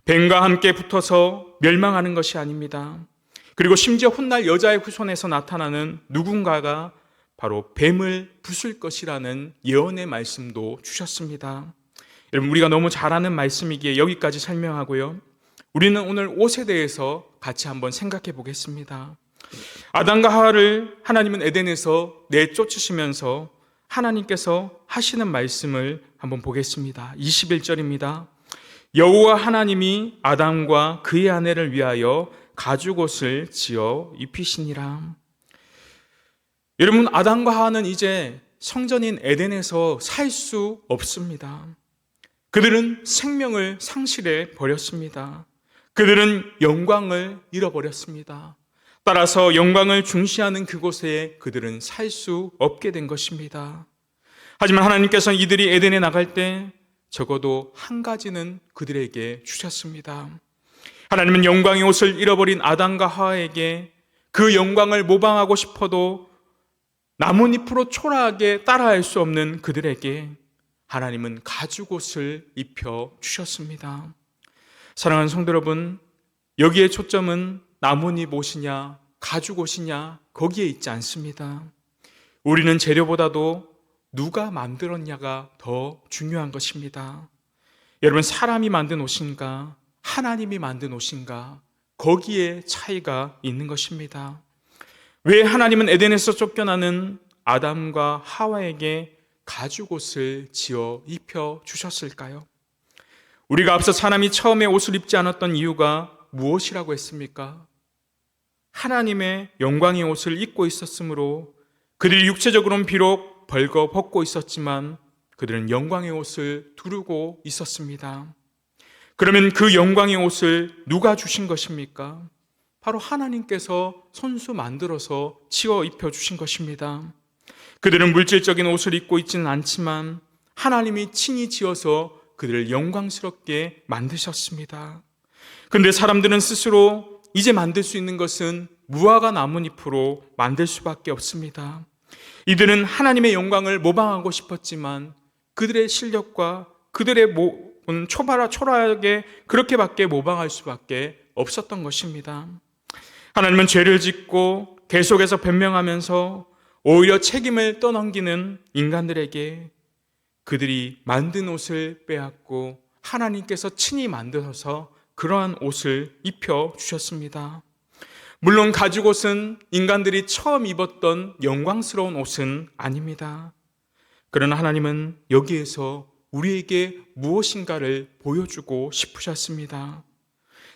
뱀과 함께 붙어서 멸망하는 것이 아닙니다. 그리고 심지어 훗날 여자의 후손에서 나타나는 누군가가 바로 뱀을 부술 것이라는 예언의 말씀도 주셨습니다. 여러분, 우리가 너무 잘 아는 말씀이기에 여기까지 설명하고요. 우리는 오늘 옷에 대해서 같이 한번 생각해 보겠습니다. 아담과 하와를 하나님은 에덴에서 내쫓으시면서 하나님께서 하시는 말씀을 한번 보겠습니다. 21절입니다. 여호와 하나님이 아담과 그의 아내를 위하여 가죽옷을 지어 입히시니라. 여러분, 아담과 하와는 이제 성전인 에덴에서 살 수 없습니다. 그들은 생명을 상실해 버렸습니다. 그들은 영광을 잃어버렸습니다. 따라서 영광을 중시하는 그곳에 그들은 살 수 없게 된 것입니다. 하지만 하나님께서는 이들이 에덴에 나갈 때 적어도 한 가지는 그들에게 주셨습니다. 하나님은 영광의 옷을 잃어버린 아담과 하와에게 그 영광을 모방하고 싶어도 나뭇잎으로 초라하게 따라할 수 없는 그들에게 하나님은 가죽옷을 입혀 주셨습니다. 사랑하는 성도 여러분, 여기에 초점은 나뭇잎 옷이냐 가죽옷이냐 거기에 있지 않습니다. 우리는 재료보다도 누가 만들었냐가 더 중요한 것입니다. 여러분, 사람이 만든 옷인가 하나님이 만든 옷인가 거기에 차이가 있는 것입니다. 왜 하나님은 에덴에서 쫓겨나는 아담과 하와에게 가죽옷을 지어 입혀 주셨을까요? 우리가 앞서 사람이 처음에 옷을 입지 않았던 이유가 무엇이라고 했습니까? 하나님의 영광의 옷을 입고 있었으므로 그들이 육체적으로는 비록 벌거벗고 있었지만 그들은 영광의 옷을 두르고 있었습니다. 그러면 그 영광의 옷을 누가 주신 것입니까? 바로 하나님께서 손수 만들어서 지어 입혀주신 것입니다. 그들은 물질적인 옷을 입고 있지는 않지만 하나님이 친히 지어서 그들을 영광스럽게 만드셨습니다. 그런데 사람들은 스스로 이제 만들 수 있는 것은 무화과 나뭇잎으로 만들 수밖에 없습니다. 이들은 하나님의 영광을 모방하고 싶었지만 그들의 실력과 그들의 몸은 초라하게 그렇게밖에 모방할 수밖에 없었던 것입니다. 하나님은 죄를 짓고 계속해서 변명하면서 오히려 책임을 떠넘기는 인간들에게 그들이 만든 옷을 빼앗고 하나님께서 친히 만들어서 그러한 옷을 입혀 주셨습니다. 물론 가죽옷은 인간들이 처음 입었던 영광스러운 옷은 아닙니다. 그러나 하나님은 여기에서 우리에게 무엇인가를 보여주고 싶으셨습니다.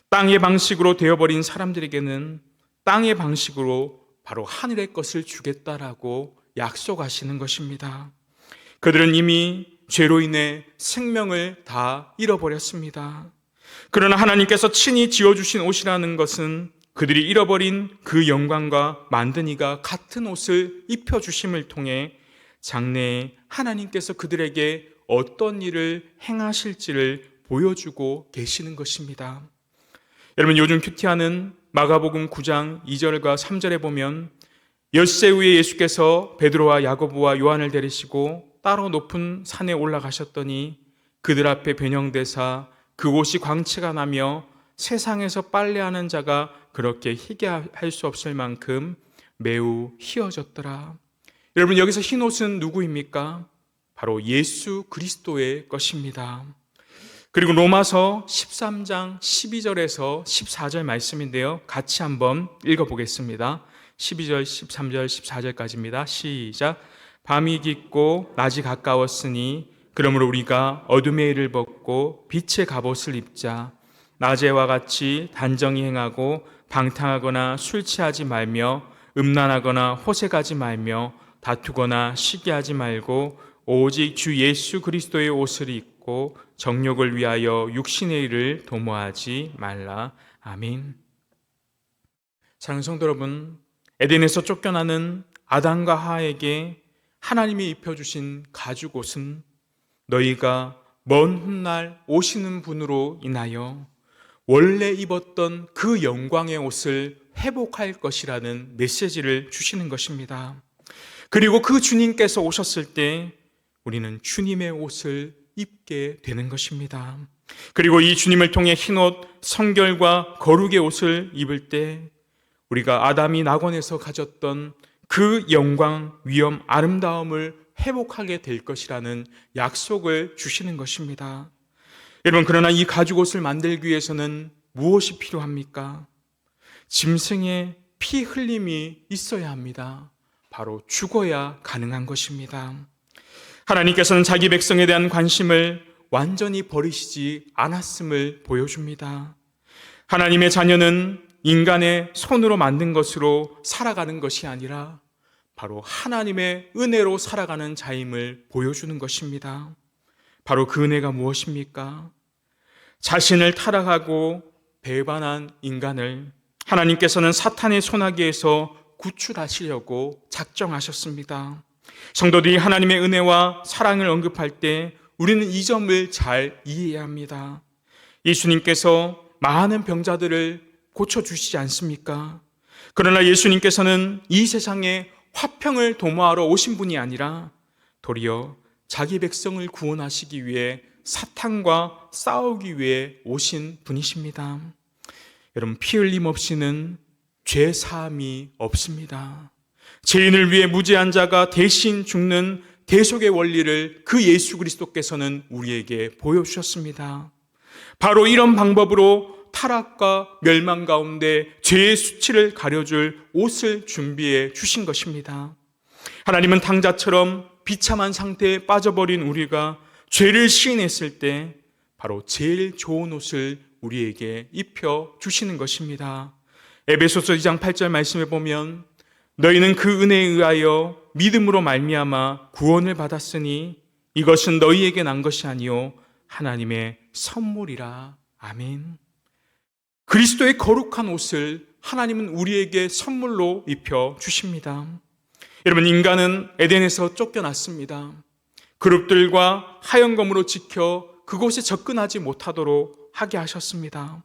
땅의 방식으로 되어버린 사람들에게는 땅의 방식으로 바로 하늘의 것을 주겠다라고 약속하시는 것입니다. 그들은 이미 죄로 인해 생명을 다 잃어버렸습니다. 그러나 하나님께서 친히 지어주신 옷이라는 것은 그들이 잃어버린 그 영광과 만든 이가 같은 옷을 입혀주심을 통해 장래에 하나님께서 그들에게 어떤 일을 행하실지를 보여주고 계시는 것입니다. 여러분, 요즘 큐티하는 마가복음 9장 2절과 3절에 보면 엿새 후에 예수께서 베드로와 야고보와 요한을 데리시고 따로 높은 산에 올라가셨더니 그들 앞에 변형되사 그곳이 광채가 나며 세상에서 빨래하는 자가 그렇게 희게 할 수 없을 만큼 매우 희어졌더라. 여러분, 여기서 흰 옷은 누구입니까? 바로 예수 그리스도의 것입니다. 그리고 로마서 13장 12절에서 14절 말씀인데요, 같이 한번 읽어보겠습니다. 12절, 13절, 14절까지입니다. 시작. 밤이 깊고 낮이 가까웠으니 그러므로 우리가 어둠의 일을 벗고 빛의 갑옷을 입자. 낮에와 같이 단정히 행하고 방탕하거나 술 취하지 말며 음란하거나 호색하지 말며 다투거나 시기하지 말고 오직 주 예수 그리스도의 옷을 입고 정욕을 위하여 육신의 일을 도모하지 말라. 아멘. 사랑하는 성도 여러분, 에덴에서 쫓겨나는 아담과 하와에게 하나님이 입혀주신 가죽옷은 너희가 먼 훗날 오시는 분으로 인하여 원래 입었던 그 영광의 옷을 회복할 것이라는 메시지를 주시는 것입니다. 그리고 그 주님께서 오셨을 때 우리는 주님의 옷을 입게 되는 것입니다. 그리고 이 주님을 통해 흰옷, 성결과 거룩의 옷을 입을 때 우리가 아담이 낙원에서 가졌던 그 영광, 위엄, 아름다움을 회복하게 될 것이라는 약속을 주시는 것입니다. 여러분, 그러나 이 가죽옷을 만들기 위해서는 무엇이 필요합니까? 짐승의 피 흘림이 있어야 합니다. 바로 죽어야 가능한 것입니다. 하나님께서는 자기 백성에 대한 관심을 완전히 버리시지 않았음을 보여줍니다. 하나님의 자녀는 인간의 손으로 만든 것으로 살아가는 것이 아니라 바로 하나님의 은혜로 살아가는 자임을 보여주는 것입니다. 바로 그 은혜가 무엇입니까? 자신을 타락하고 배반한 인간을 하나님께서는 사탄의 손아귀에서 구출하시려고 작정하셨습니다. 성도들이 하나님의 은혜와 사랑을 언급할 때 우리는 이 점을 잘 이해해야 합니다. 예수님께서 많은 병자들을 고쳐주시지 않습니까? 그러나 예수님께서는 이 세상에 화평을 도모하러 오신 분이 아니라 도리어 자기 백성을 구원하시기 위해 사탄과 싸우기 위해 오신 분이십니다. 여러분, 피 흘림 없이는 죄 사함이 없습니다. 죄인을 위해 무죄한 자가 대신 죽는 대속의 원리를 그 예수 그리스도께서는 우리에게 보여주셨습니다. 바로 이런 방법으로 타락과 멸망 가운데 죄의 수치를 가려줄 옷을 준비해 주신 것입니다. 하나님은 당자처럼 비참한 상태에 빠져버린 우리가 죄를 시인했을 때 바로 제일 좋은 옷을 우리에게 입혀 주시는 것입니다. 에베소서 2장 8절 말씀에 보면 너희는 그 은혜에 의하여 믿음으로 말미암아 구원을 받았으니 이것은 너희에게 난 것이 아니요 하나님의 선물이라. 아멘. 그리스도의 거룩한 옷을 하나님은 우리에게 선물로 입혀 주십니다. 여러분, 인간은 에덴에서 쫓겨났습니다. 그룹들과 하영검으로 지켜 그곳에 접근하지 못하도록 하게 하셨습니다.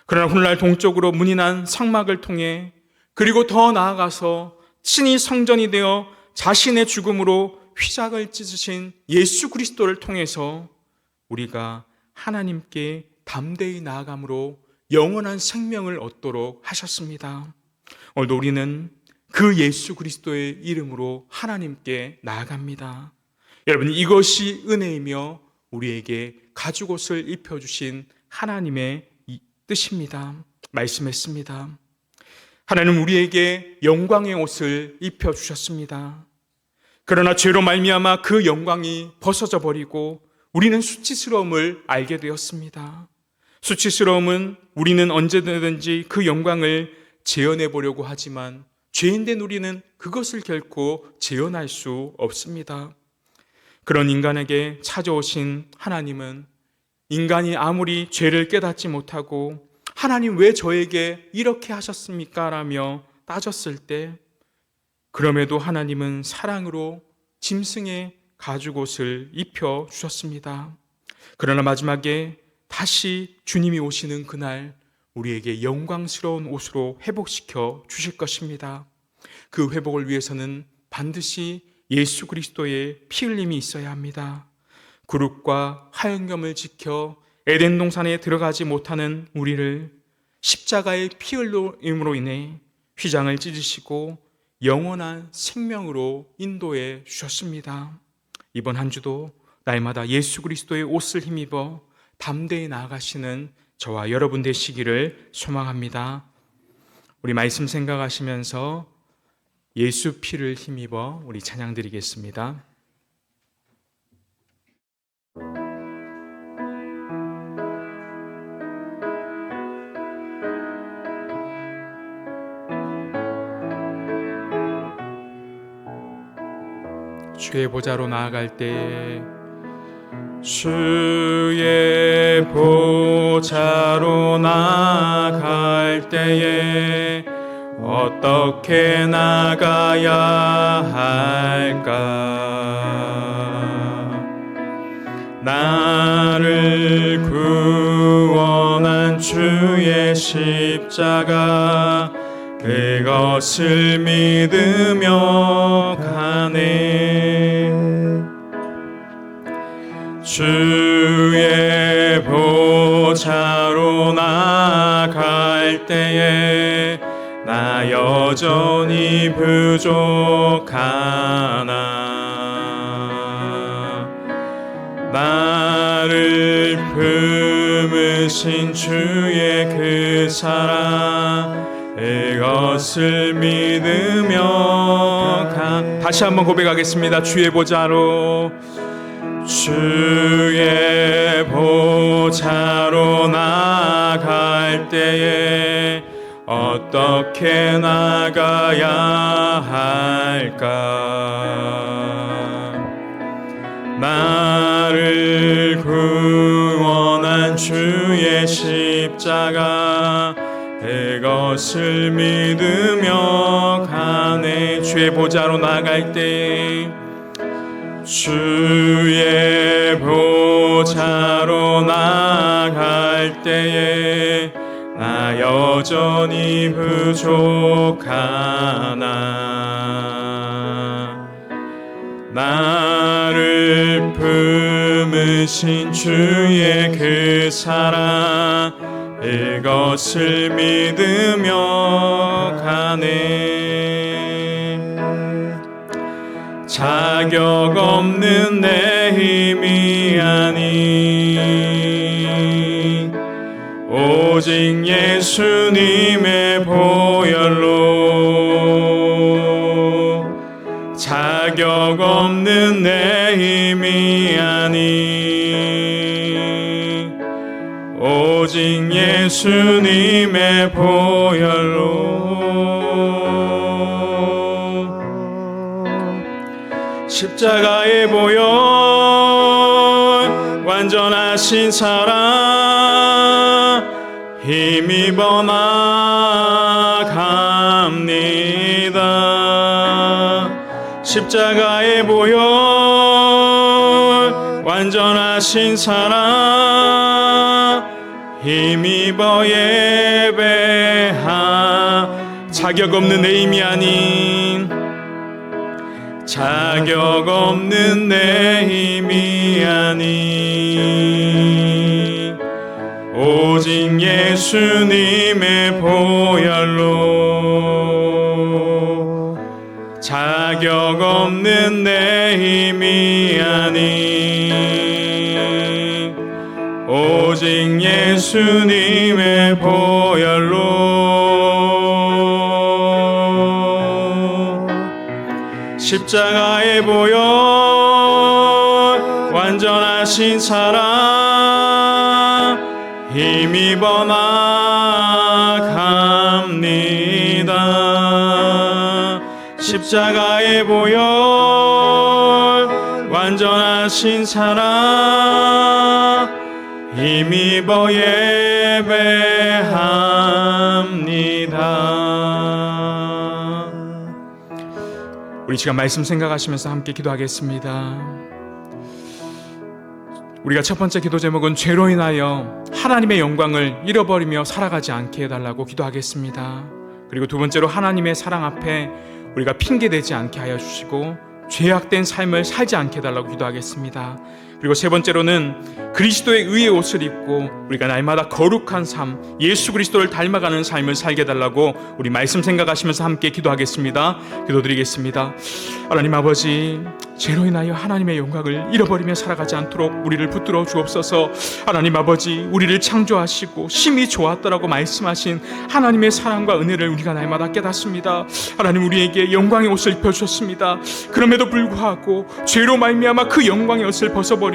그러나 훗날 동쪽으로 문이 난 성막을 통해 그리고 더 나아가서 친히 성전이 되어 자신의 죽음으로 휘장을 찢으신 예수 그리스도를 통해서 우리가 하나님께 담대히 나아감으로 영원한 생명을 얻도록 하셨습니다. 오늘도 우리는 그 예수 그리스도의 이름으로 하나님께 나아갑니다. 여러분, 이것이 은혜이며 우리에게 가죽옷을 입혀주신 하나님의 뜻입니다. 말씀했습니다. 하나님은 우리에게 영광의 옷을 입혀주셨습니다. 그러나 죄로 말미암아 그 영광이 벗어져 버리고 우리는 수치스러움을 알게 되었습니다. 수치스러움은 우리는 언제든지 그 영광을 재현해 보려고 하지만 죄인된 우리는 그것을 결코 재현할 수 없습니다. 그런 인간에게 찾아오신 하나님은 인간이 아무리 죄를 깨닫지 못하고 하나님 왜 저에게 이렇게 하셨습니까? 라며 따졌을 때 그럼에도 하나님은 사랑으로 짐승의 가죽옷을 입혀 주셨습니다. 그러나 마지막에 다시 주님이 오시는 그날 우리에게 영광스러운 옷으로 회복시켜 주실 것입니다. 그 회복을 위해서는 반드시 예수 그리스도의 피 흘림이 있어야 합니다. 거룩과 화영점을 지켜 에덴 동산에 들어가지 못하는 우리를 십자가의 피 흘림으로 인해 휘장을 찢으시고 영원한 생명으로 인도해 주셨습니다. 이번 한 주도 날마다 예수 그리스도의 옷을 힘입어 담대히 나아가시는 저와 여러분 되시기를 소망합니다. 우리 말씀 생각하시면서 예수 피를 힘입어 우리 찬양 드리겠습니다. 주의 보좌로 나아갈 때 주의 보좌로 나아갈 때에 어떻게 나가야 할까? 나를 구원한 주의 십자가 그것을 믿으며 가네. 주의 보좌로 나아갈 때에 나 여전히 부족하나. 나를 품으신 주의 그 사랑 이것을 믿으며 다시 한번 고백하겠습니다. 주의 보좌로 주의 보좌로 나아갈 때에 어떻게 나가야 할까? 나를 구원한 주의 십자가 그것을 믿으며 가네. 주의 보좌로 나갈 때 주의 보좌로 나갈 때에 나 여전히 부족하나. 나를 품으신 주의 그 사랑 이것을 믿으며 가네. 자격 없는 내 힘이 아닌 오직 예수님의 보혈로 자격 없는 내 힘이 아닌 오직 예수님의 보혈로 십자가의 보혈 완전하신 사랑 힘입어 나갑니다. 십자가의 보혈 완전하신 사랑 힘입어 예배하. 자격 없는 내 힘이 아닌 자격 없는 내 힘이 아닌 오직 예수님의 보혈로 자격 없는 내 힘이 아닌 오직 예수님의 보혈로 십자가의 보혈 완전하신 사랑 힘입어 나갑니다. 십자가의 보혈 완전하신 사랑 힘입어 예배합니다. 우리 시간 말씀 생각하시면서 함께 기도하겠습니다. 우리가 첫 번째 기도 제목은 죄로 인하여 하나님의 영광을 잃어버리며 살아가지 않게 해달라고 기도하겠습니다. 그리고 두 번째로 하나님의 사랑 앞에 우리가 핑계대지 않게 하여 주시고 죄악된 삶을 살지 않게 해달라고 기도하겠습니다. 그리고 세 번째로는 그리스도의 의의 옷을 입고 우리가 날마다 거룩한 삶, 예수 그리스도를 닮아가는 삶을 살게 해달라고 우리 말씀 생각하시면서 함께 기도하겠습니다. 기도드리겠습니다. 하나님 아버지, 죄로 인하여 하나님의 영광을 잃어버리며 살아가지 않도록 우리를 붙들어 주옵소서. 하나님 아버지, 우리를 창조하시고 심히 좋았더라고 말씀하신 하나님의 사랑과 은혜를 우리가 날마다 깨닫습니다. 하나님, 우리에게 영광의 옷을 입혀주셨습니다. 그럼에도 불구하고 죄로 말미암아 그 영광의 옷을 벗어버리고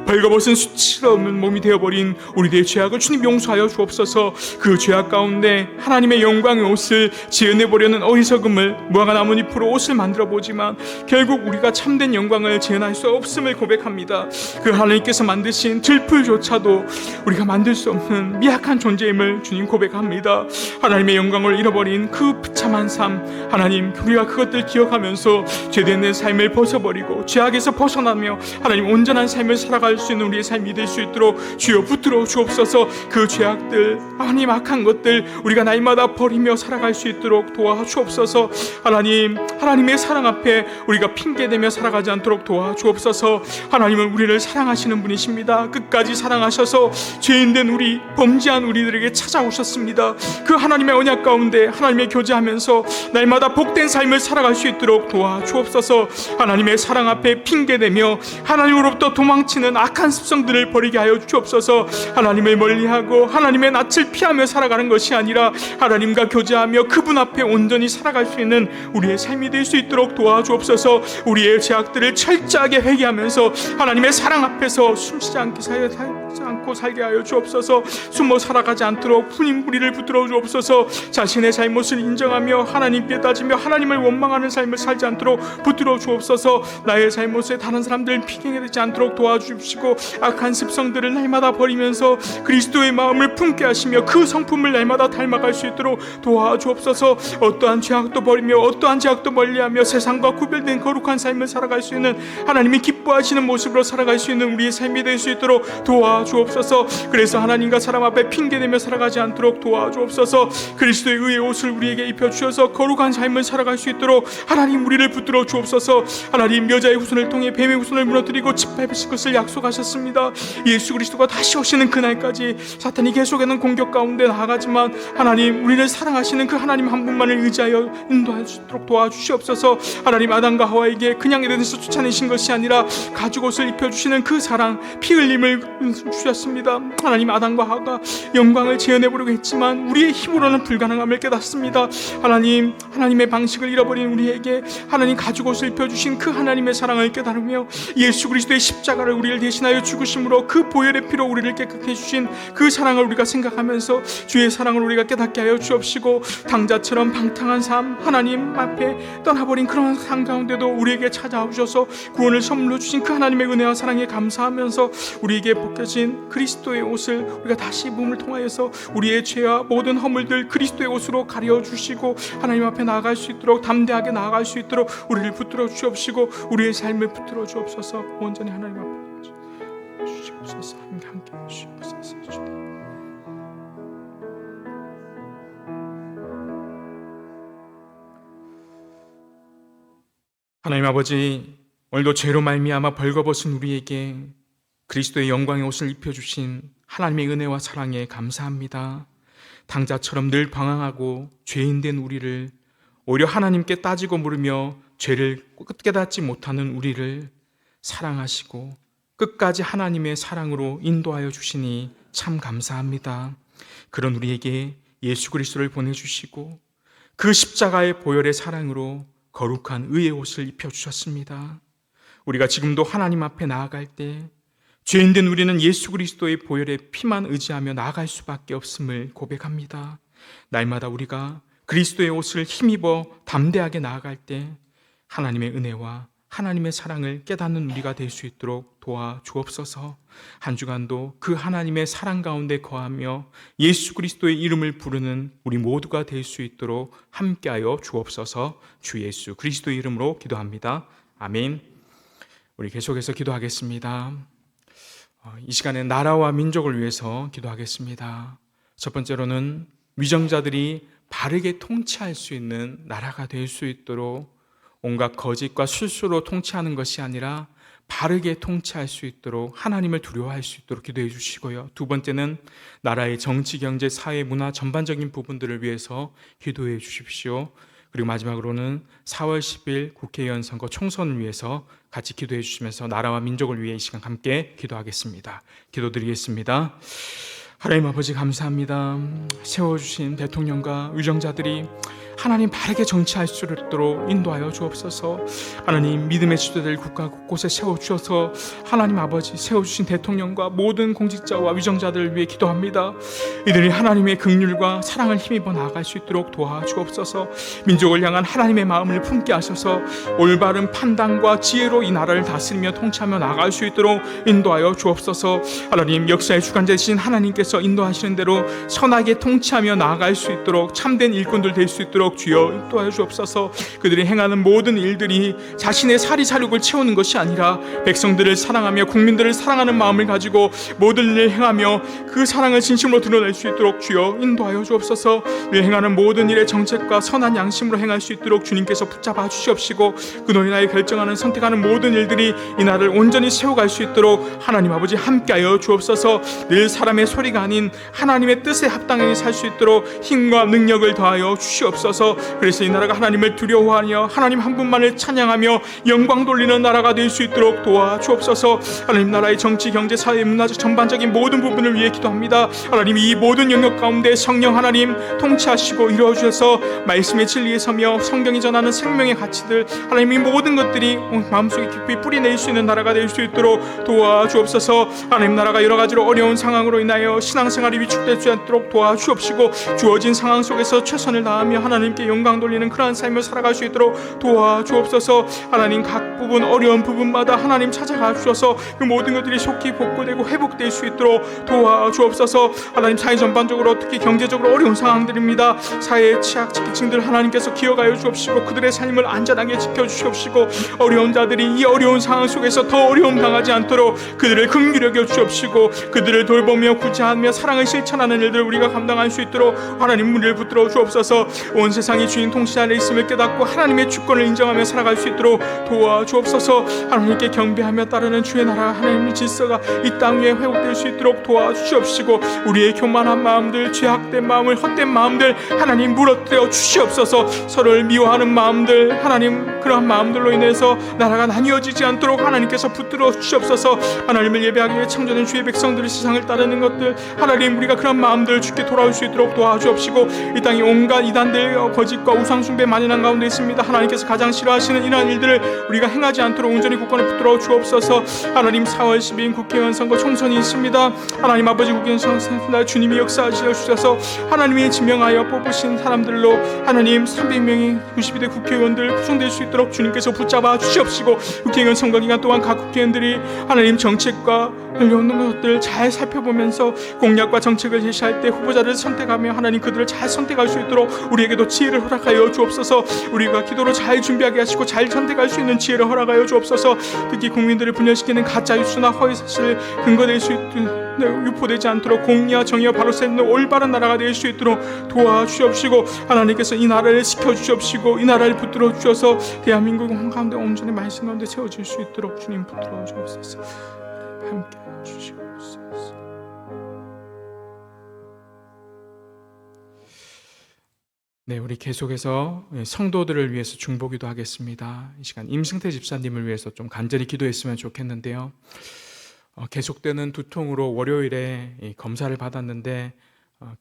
벌거벗은 수치가 없는 몸이 되어버린 우리들의 죄악을 주님 용서하여 주옵소서. 그 죄악 가운데 하나님의 영광의 옷을 지어내보려는 어리석음을 무화과 나뭇잎으로 옷을 만들어보지만 결국 우리가 참된 영광을 재현할 수 없음을 고백합니다. 그 하나님께서 만드신 들풀조차도 우리가 만들 수 없는 미약한 존재임을 주님 고백합니다. 하나님의 영광을 잃어버린 그 비참한 삶, 하나님, 우리가 그것들 기억하면서 죄된 삶을 벗어버리고 죄악에서 벗어나며 하나님 온전한 삶을 살아갈 수 있는 우리의 삶이 될 수 있도록 주여 붙들어 주옵소서. 그 죄악들, 하나님 악한 것들 우리가 날마다 버리며 살아갈 수 있도록 도와주옵소서. 하나님, 하나님의 사랑 앞에 우리가 핑계대며 살아가지 않도록 도와주옵소서. 하나님은 우리를 사랑하시는 분이십니다. 끝까지 사랑하셔서 죄인된 우리, 범죄한 우리들에게 찾아오셨습니다. 그 하나님의 언약 가운데 하나님의 교제하면서 날마다 복된 삶을 살아갈 수 있도록 도와주옵소서. 하나님의 사랑 앞에 핑계대며 하나님으로부터 도망치는 악한 습성들을 버리게 하여 주옵소서. 하나님을 멀리하고 하나님의 낯을 피하며 살아가는 것이 아니라 하나님과 교제하며 그분 앞에 온전히 살아갈 수 있는 우리의 삶이 될 수 있도록 도와주옵소서. 우리의 죄악들을 철저하게 회개하면서 하나님의 사랑 앞에서 숨쉬지 않고 살게 하여 주옵소서. 숨어 살아가지 않도록 주님 우리를 붙들어 주옵소서. 자신의 잘못을 인정하며 하나님께 따지며 하나님을 원망하는 삶을 살지 않도록 붙들어 주옵소서. 나의 잘못에 다른 사람들을 피경되지 않도록 도와주시고 악한 습성들을 날마다 버리면서 그리스도의 마음을 품게 하시며 그 성품을 날마다 닮아갈 수 있도록 도와주옵소서. 어떠한 죄악도 버리며 어떠한 죄악도 멀리하며 세상과 구별된 거룩한 삶을 살아갈 수 있는 하나님이 기뻐하시는 모습으로 살아갈 수 있는 우리의 삶이 될 수 있도록 도와주옵소서. 그래서 하나님과 사람 앞에 핑계대며 살아가지 않도록 도와주옵소서. 그리스도의 의의 옷을 우리에게 입혀주셔서 거룩한 삶을 살아갈 수 있도록 하나님 우리를 붙들어 주옵소서. 하나님, 여자의 후손을 통해 뱀의 후손을 무너뜨리고 짓밟으실 것을 약속하셨습니다. 예수 그리스도가 다시 오시는 그날까지 사탄이 계속하는 공격 가운데 나아가지만 하나님, 우리를 사랑하시는 그 하나님 한 분만을 의지하여 인도할 수 있도록 도와주시옵소서. 하나님, 아담과 하와에게 그냥 에덴에서 쫓아내신 것이 아니라 가죽옷을 입혀주시는 그 사랑, 피 흘림을 주셨습니다. 하나님, 아담과 하와가 영광을 재현해보려고 했지만 우리의 힘으로는 불가능함을 깨닫습니다. 하나님, 하나님의 방식을 잃어버린 우리에게 하나님 가죽옷을 입혀주신 그 하나님의 사랑을 깨달으며 예수 그리스도의 십자가를 우리를 대신하여 죽으심으로 그 보혈의 피로 우리를 깨끗해 주신 그 사랑을 우리가 생각하면서 주의 사랑을 우리가 깨닫게 하여 주옵시고, 당자처럼 방탕한 삶, 하나님 앞에 떠나버린 그런 삶 가운데도 우리에게 찾아오셔서 구원을 선물로 주신 그 하나님의 은혜와 사랑에 감사하면서 우리에게 벗겨진 그리스도의 옷을 우리가 다시 몸을 통하여서 우리의 죄와 모든 허물들 그리스도의 옷으로 가려주시고 하나님 앞에 나아갈 수 있도록, 담대하게 나아갈 수 있도록 우리를 붙들어 주옵시고 우리의 삶을 붙들어 주옵소서. 온전히 하나님 앞에 주시옵소서. 함께 주시옵소서. 하나님 아버지, 오늘도 죄로 말미암아 벌거벗은 우리에게 그리스도의 영광의 옷을 입혀주신 하나님의 은혜와 사랑에 감사합니다. 당자처럼 늘 방황하고 죄인된 우리를, 오히려 하나님께 따지고 물으며 죄를 깨닫지 못하는 우리를 사랑하시고 끝까지 하나님의 사랑으로 인도하여 주시니 참 감사합니다. 그런 우리에게 예수 그리스도를 보내주시고 그 십자가의 보혈의 사랑으로 거룩한 의의 옷을 입혀주셨습니다. 우리가 지금도 하나님 앞에 나아갈 때 죄인된 우리는 예수 그리스도의 보혈의 피만 의지하며 나아갈 수밖에 없음을 고백합니다. 날마다 우리가 그리스도의 옷을 힘입어 담대하게 나아갈 때 하나님의 은혜와 하나님의 사랑을 깨닫는 우리가 될 수 있도록 도와주옵소서. 한 주간도 그 하나님의 사랑 가운데 거하며 예수 그리스도의 이름을 부르는 우리 모두가 될 수 있도록 함께하여 주옵소서. 주 예수 그리스도의 이름으로 기도합니다. 아멘. 우리 계속해서 기도하겠습니다. 이 시간에 나라와 민족을 위해서 기도하겠습니다. 첫 번째로는 위정자들이 바르게 통치할 수 있는 나라가 될 수 있도록 온갖 거짓과 술수로 통치하는 것이 아니라 바르게 통치할 수 있도록 하나님을 두려워할 수 있도록 기도해 주시고요. 두 번째는 나라의 정치, 경제, 사회, 문화 전반적인 부분들을 위해서 기도해 주십시오. 그리고 마지막으로는 4월 10일 국회의원 선거 총선을 위해서 같이 기도해 주시면서 나라와 민족을 위해 이 시간 함께 기도하겠습니다. 기도드리겠습니다. 하나님 아버지 감사합니다. 세워주신 대통령과 위정자들이 하나님 바르게 정치할 수 있도록 인도하여 주옵소서. 하나님 믿음의 지도자들 국가 곳곳에 세워주셔서 하나님 아버지 세워주신 대통령과 모든 공직자와 위정자들을 위해 기도합니다. 이들이 하나님의 긍휼과 사랑을 힘입어 나아갈 수 있도록 도와주옵소서. 민족을 향한 하나님의 마음을 품게 하셔서 올바른 판단과 지혜로 이 나라를 다스리며 통치하며 나아갈 수 있도록 인도하여 주옵소서. 하나님 역사의 주관자이신 하나님께서 인도하시는 대로 선하게 통치하며 나아갈 수 있도록 참된 일꾼들 될 수 있도록 주여 인도하여 주옵소서. 그들이 행하는 모든 일들이 자신의 사리사욕을 채우는 것이 아니라 백성들을 사랑하며 국민들을 사랑하는 마음을 가지고 모든 일을 행하며 그 사랑을 진심으로 드러낼 수 있도록 주여 인도하여 주옵소서. 늘 행하는 모든 일의 정책과 선한 양심으로 행할 수 있도록 주님께서 붙잡아 주시옵시고 그로 인하여 결정하는 선택하는 모든 일들이 이 나라를 온전히 세워갈 수 있도록 하나님 아버지 함께하여 주옵소서. 늘 사람의 소리가 아닌 하나님의 뜻에 합당하게 살 수 있도록 힘과 능력을 더하여 주시옵소서. 그래서 이 나라가 하나님을 두려워하며 하나님 한 분만을 찬양하며 영광 돌리는 나라가 될 수 있도록 도와주옵소서. 하나님 나라의 정치, 경제, 사회, 문화적 전반적인 모든 부분을 위해 기도합니다. 하나님 이 모든 영역 가운데 성령 하나님 통치하시고 이루어주셔서 말씀의 진리에 서며 성경이 전하는 생명의 가치들 하나님 이 모든 것들이 마음속에 깊이 뿌리낼 수 있는 나라가 될 수 있도록 도와주옵소서. 하나님 나라가 여러 가지로 어려운 상황으로 인하여 신앙생활이 위축될 수 않도록 도와주옵시고 주어진 상황 속에서 최선을 다하며 하나님께 영광 돌리는 그러한 삶을 살아갈 수 있도록 도와주옵소서. 하나님 각 부분 어려운 부분마다 하나님 찾아가 주셔서 그 모든 것들이 속히 복구되고 회복될 수 있도록 도와주옵소서. 하나님 사회 전반적으로 특히 경제적으로 어려운 상황들입니다. 사회의 취약계층들 하나님께서 기억하여 주옵시고 그들의 삶을 안전하게 지켜주시옵시고 어려운 자들이 이 어려운 상황 속에서 더 어려움 당하지 않도록 그들을 긍휼히 여겨 주옵시고 그들을 돌보며 구제하며 사랑을 실천하는 일들을 우리가 감당할 수 있도록 하나님 문을 붙들어 주옵소서. 온 세상이 주인 통치 안에 있음을 깨닫고 하나님의 주권을 인정하며 살아갈 수 있도록 도와주옵소서. 하나님께 경배하며 따르는 주의 나라 하나님의 질서가 이 땅 위에 회복될 수 있도록 도와주시옵시고 우리의 교만한 마음들, 죄악된 마음을, 헛된 마음들 하나님 무너뜨려 주시옵소서. 서로를 미워하는 마음들 하나님 그러한 마음들로 인해서 나라가 나뉘어지지 않도록 하나님께서 붙들어 주시옵소서. 하나님을 예배하기 위해 창조된 주의 백성들의 세상을 따르는 것들 하나님 우리가 그런 마음들을 주께 돌아올 수 있도록 도와주옵시고 이 땅에 온갖 이단들 거짓과 우상숭배 만연한 가운데 있습니다. 하나님께서 가장 싫어하시는 이러한 일들을 우리가 행하지 않도록 온전히 국권을 붙들어 주옵소서. 하나님 4월 12일 국회의원 선거 총선이 있습니다. 하나님 아버지 국회의원 선거 주님이 역사하시어 주셔서 하나님이 지명하여 뽑으신 사람들로 하나님 300명의 92대 국회의원들 구성될 수 있도록 주님께서 붙잡아 주시옵시고 국회의원 선거 기간 동안 각 국회의원들이 하나님 정책과 관련된 것들 잘 살펴보면서 공약과 정책을 제시할 때 후보자를 선택하며 하나님 그들을 잘 선택할 수 있도록 우리에게도 지혜를 허락하여 주옵소서. 우리가 기도로 잘 준비하게 하시고 잘 선택할 수 있는 지혜를 허락하여 주옵소서. 특히 국민들을 분열시키는 가짜 뉴스나 허위 사실을 근거될 수 있도록 유포되지 않도록 공의와 정의와 바로 세우는 올바른 나라가 될 수 있도록 도와주옵시고 하나님께서 이 나라를 지켜주시옵시고 이 나라를 붙들어 주셔서 대한민국 가운데 온전히 말씀 가운데 세워질 수 있도록 주님 붙들어 주옵소서. 함께 주시옵소서. 네, 우리 계속해서 성도들을 위해서 중보기도 하겠습니다. 이 시간 임승태 집사님을 위해서 좀 간절히 기도했으면 좋겠는데요. 계속되는 두통으로 월요일에 검사를 받았는데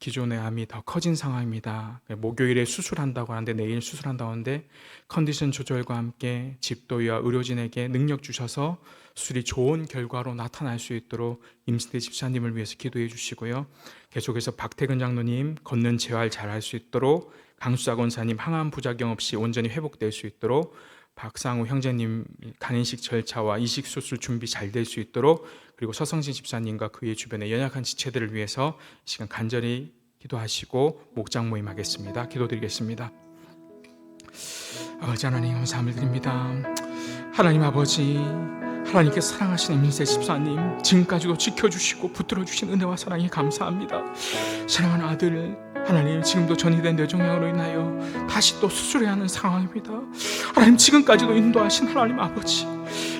기존의 암이 더 커진 상황입니다. 목요일에 수술한다고 하는데 내일 수술한다고 하는데 컨디션 조절과 함께 집도의와 의료진에게 능력 주셔서 수술이 좋은 결과로 나타날 수 있도록 임승태 집사님을 위해서 기도해 주시고요. 계속해서 박태근 장로님 걷는 재활 잘할 수 있도록 강수자 권사님 항암 부작용 없이 온전히 회복될 수 있도록 박상우 형제님 간이식 절차와 이식 수술 준비 잘 될 수 있도록 그리고 서성진 집사님과 그의 주변의 연약한 지체들을 위해서 이 시간 간절히 기도하시고 목장 모임하겠습니다. 기도드리겠습니다. 아버지 하나님 감사함을 드립니다. 하나님 아버지 하나님께 사랑하시는 민세 집사님 지금까지도 지켜주시고 붙들어주신 은혜와 사랑이 감사합니다. 사랑하는 아들 하나님, 지금도 전이된 뇌종양으로 인하여 다시 또 수술해야 하는 상황입니다. 하나님, 지금까지도 인도하신 하나님 아버지,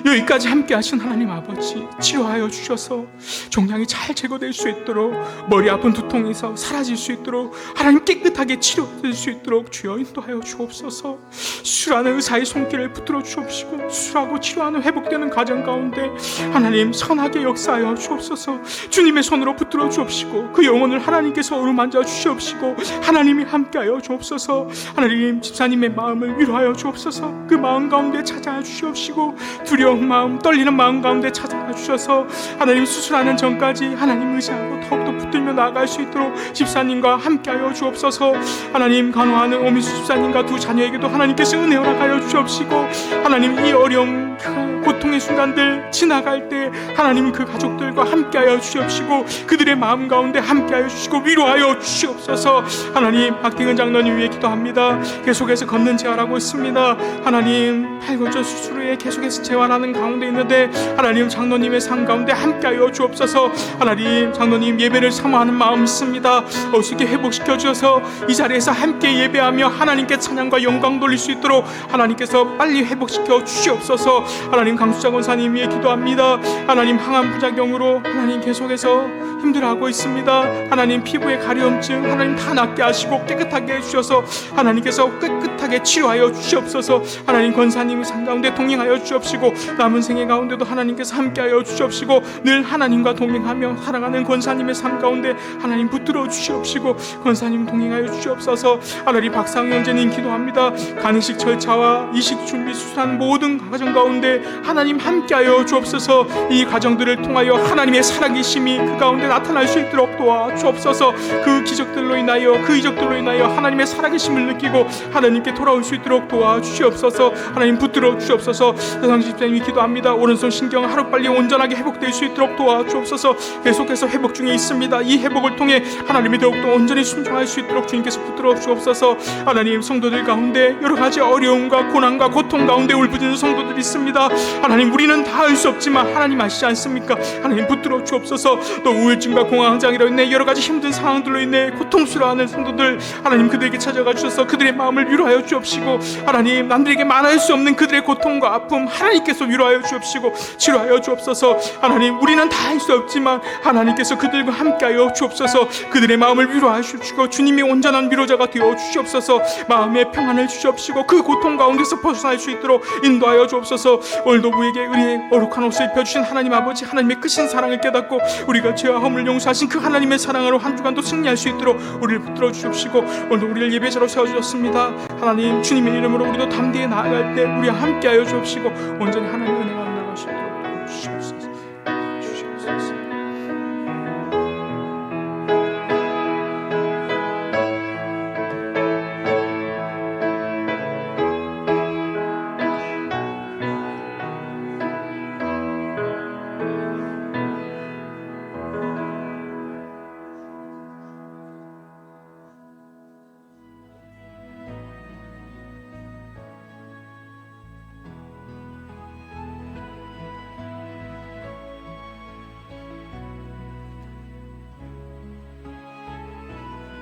여기까지 함께 하신 하나님 아버지, 치료하여 주셔서 종양이 잘 제거될 수 있도록, 머리 아픈 두통에서 사라질 수 있도록, 하나님 깨끗하게 치료될 수 있도록 주여 인도하여 주옵소서. 수술하는 의사의 손길을 붙들어 주옵시고, 수술하고 치료하는 회복되는 과정 가운데 하나님 선하게 역사하여 주옵소서. 주님의 손으로 붙들어 주옵시고, 그 영혼을 하나님께서 어루만져 주시옵시고, 하나님이 함께하여 주옵소서. 하나님, 집사님의 마음을 위로하여 주옵소서. 그 마음 가운데 찾아와 주시옵시고, 두려운 마음, 떨리는 마음 가운데 찾아와 주셔서 하나님, 수술하는 전까지 하나님 의지하고 더욱더 붙들며 나아갈 수 있도록 집사님과 함께하여 주옵소서. 하나님, 간호하는 오미수 집사님과 두 자녀에게도 하나님께서 은혜 허락하여 주옵시고, 하나님, 이 어려움, 고통의 순간들 지나갈 때 하나님 그 가족들과 함께하여 주시옵시고, 그들의 마음 가운데 함께하여 주시고 위로하여 주시옵소서. 하나님, 박태근 장로님 위해 기도합니다. 계속해서 걷는 재활하고 있습니다. 하나님, 팔골절 수술 후에 계속해서 재활하는 가운데 있는데 하나님, 장로님의 삶 가운데 함께하여 주옵소서. 하나님, 장로님 예배를 사모하는 마음 있습니다. 어떻게 회복시켜 주셔서 이 자리에서 함께 예배하며 하나님께 찬양과 영광 돌릴 수 있도록 하나님께서 빨리 회복시켜 주시옵소서. 하나님, 강수자 권사님 위해 기도합니다. 하나님, 항암 부작용으로 하나님 계속해서 힘들어하고 있습니다. 하나님, 피부의 가려움증 하나님 다 낫게 하시고 깨끗하게 해주셔서 하나님께서 깨끗하게 치료하여 주시옵소서. 하나님, 권사님의 삶 가운데 동행하여 주옵시고, 남은 생애 가운데도 하나님께서 함께하여 주시옵시고, 늘 하나님과 동행하며 살아가는 권사님의 삶 가운데 하나님 붙들어 주시옵시고, 권사님 동행하여 주시옵소서. 하나님, 박상우 형제님 기도합니다. 간이식 절차와 이식 준비 수술하는 모든 과정 가운데 하나님 함께하여 주옵소서. 이 과정들을 통하여 하나님의 살아계심이 그 가운데 나타날 수 있도록 도와 주옵소서. 그 기적들로 인하여, 그 이적들로 인하여 하나님의 살아계심을 느끼고 하나님께 돌아올 수 있도록 도와 주시옵소서. 하나님, 붙들어 주시옵소서. 세상 집사님이 기도합니다. 오른손 신경 하루빨리 온전하게 회복될 수 있도록 도와 주옵소서. 계속해서 회복 중에 있습니다. 이 회복을 통해 하나님이 더욱더 온전히 순종할 수 있도록 주님께서 붙들어 주옵소서. 하나님, 성도들 가운데 여러 가지 어려움과 고난과 고통 가운데 울부짖는 성도들이 있습니다. 하나님, 우리는 다 알 수 없지만 하나님 아시지 않습니까? 하나님, 붙들어 주옵소서. 또 우울증과 공황장애로 인해 여러 가지 힘든 상황들로 인해 고통스러워하는 성도들, 하나님 그들에게 찾아가 주셔서 그들의 마음을 위로하여 주옵시고, 하나님, 남들에게 말할 수 없는 그들의 고통과 아픔 하나님께서 위로하여 주옵시고 치료하여 주옵소서. 하나님, 우리는 다 할 수 없지만 하나님께서 그들과 함께하여 주옵소서. 그들의 마음을 위로하여 주시고 주님이 온전한 위로자가 되어 주시옵소서. 마음의 평안을 주시옵시고 그 고통 가운데서 벗어날 수 있도록 인도하여 주옵소서. 오늘도 우리에게 의리의 거룩한 옷을 입혀주신 하나님 아버지, 하나님의 크신 사랑을 깨닫고 우리가 죄와 허물을 용서하신 그 하나님의 사랑으로 한 주간도 승리할 수 있도록 우리를 붙들어 주옵시고, 오늘도 우리를 예배자로 세워주셨습니다. 하나님, 주님의 이름으로 우리도 담대히 나아갈 때 우리와 함께하여 주옵시고 온전히 하나님의 은혜가 나갈 수 있도록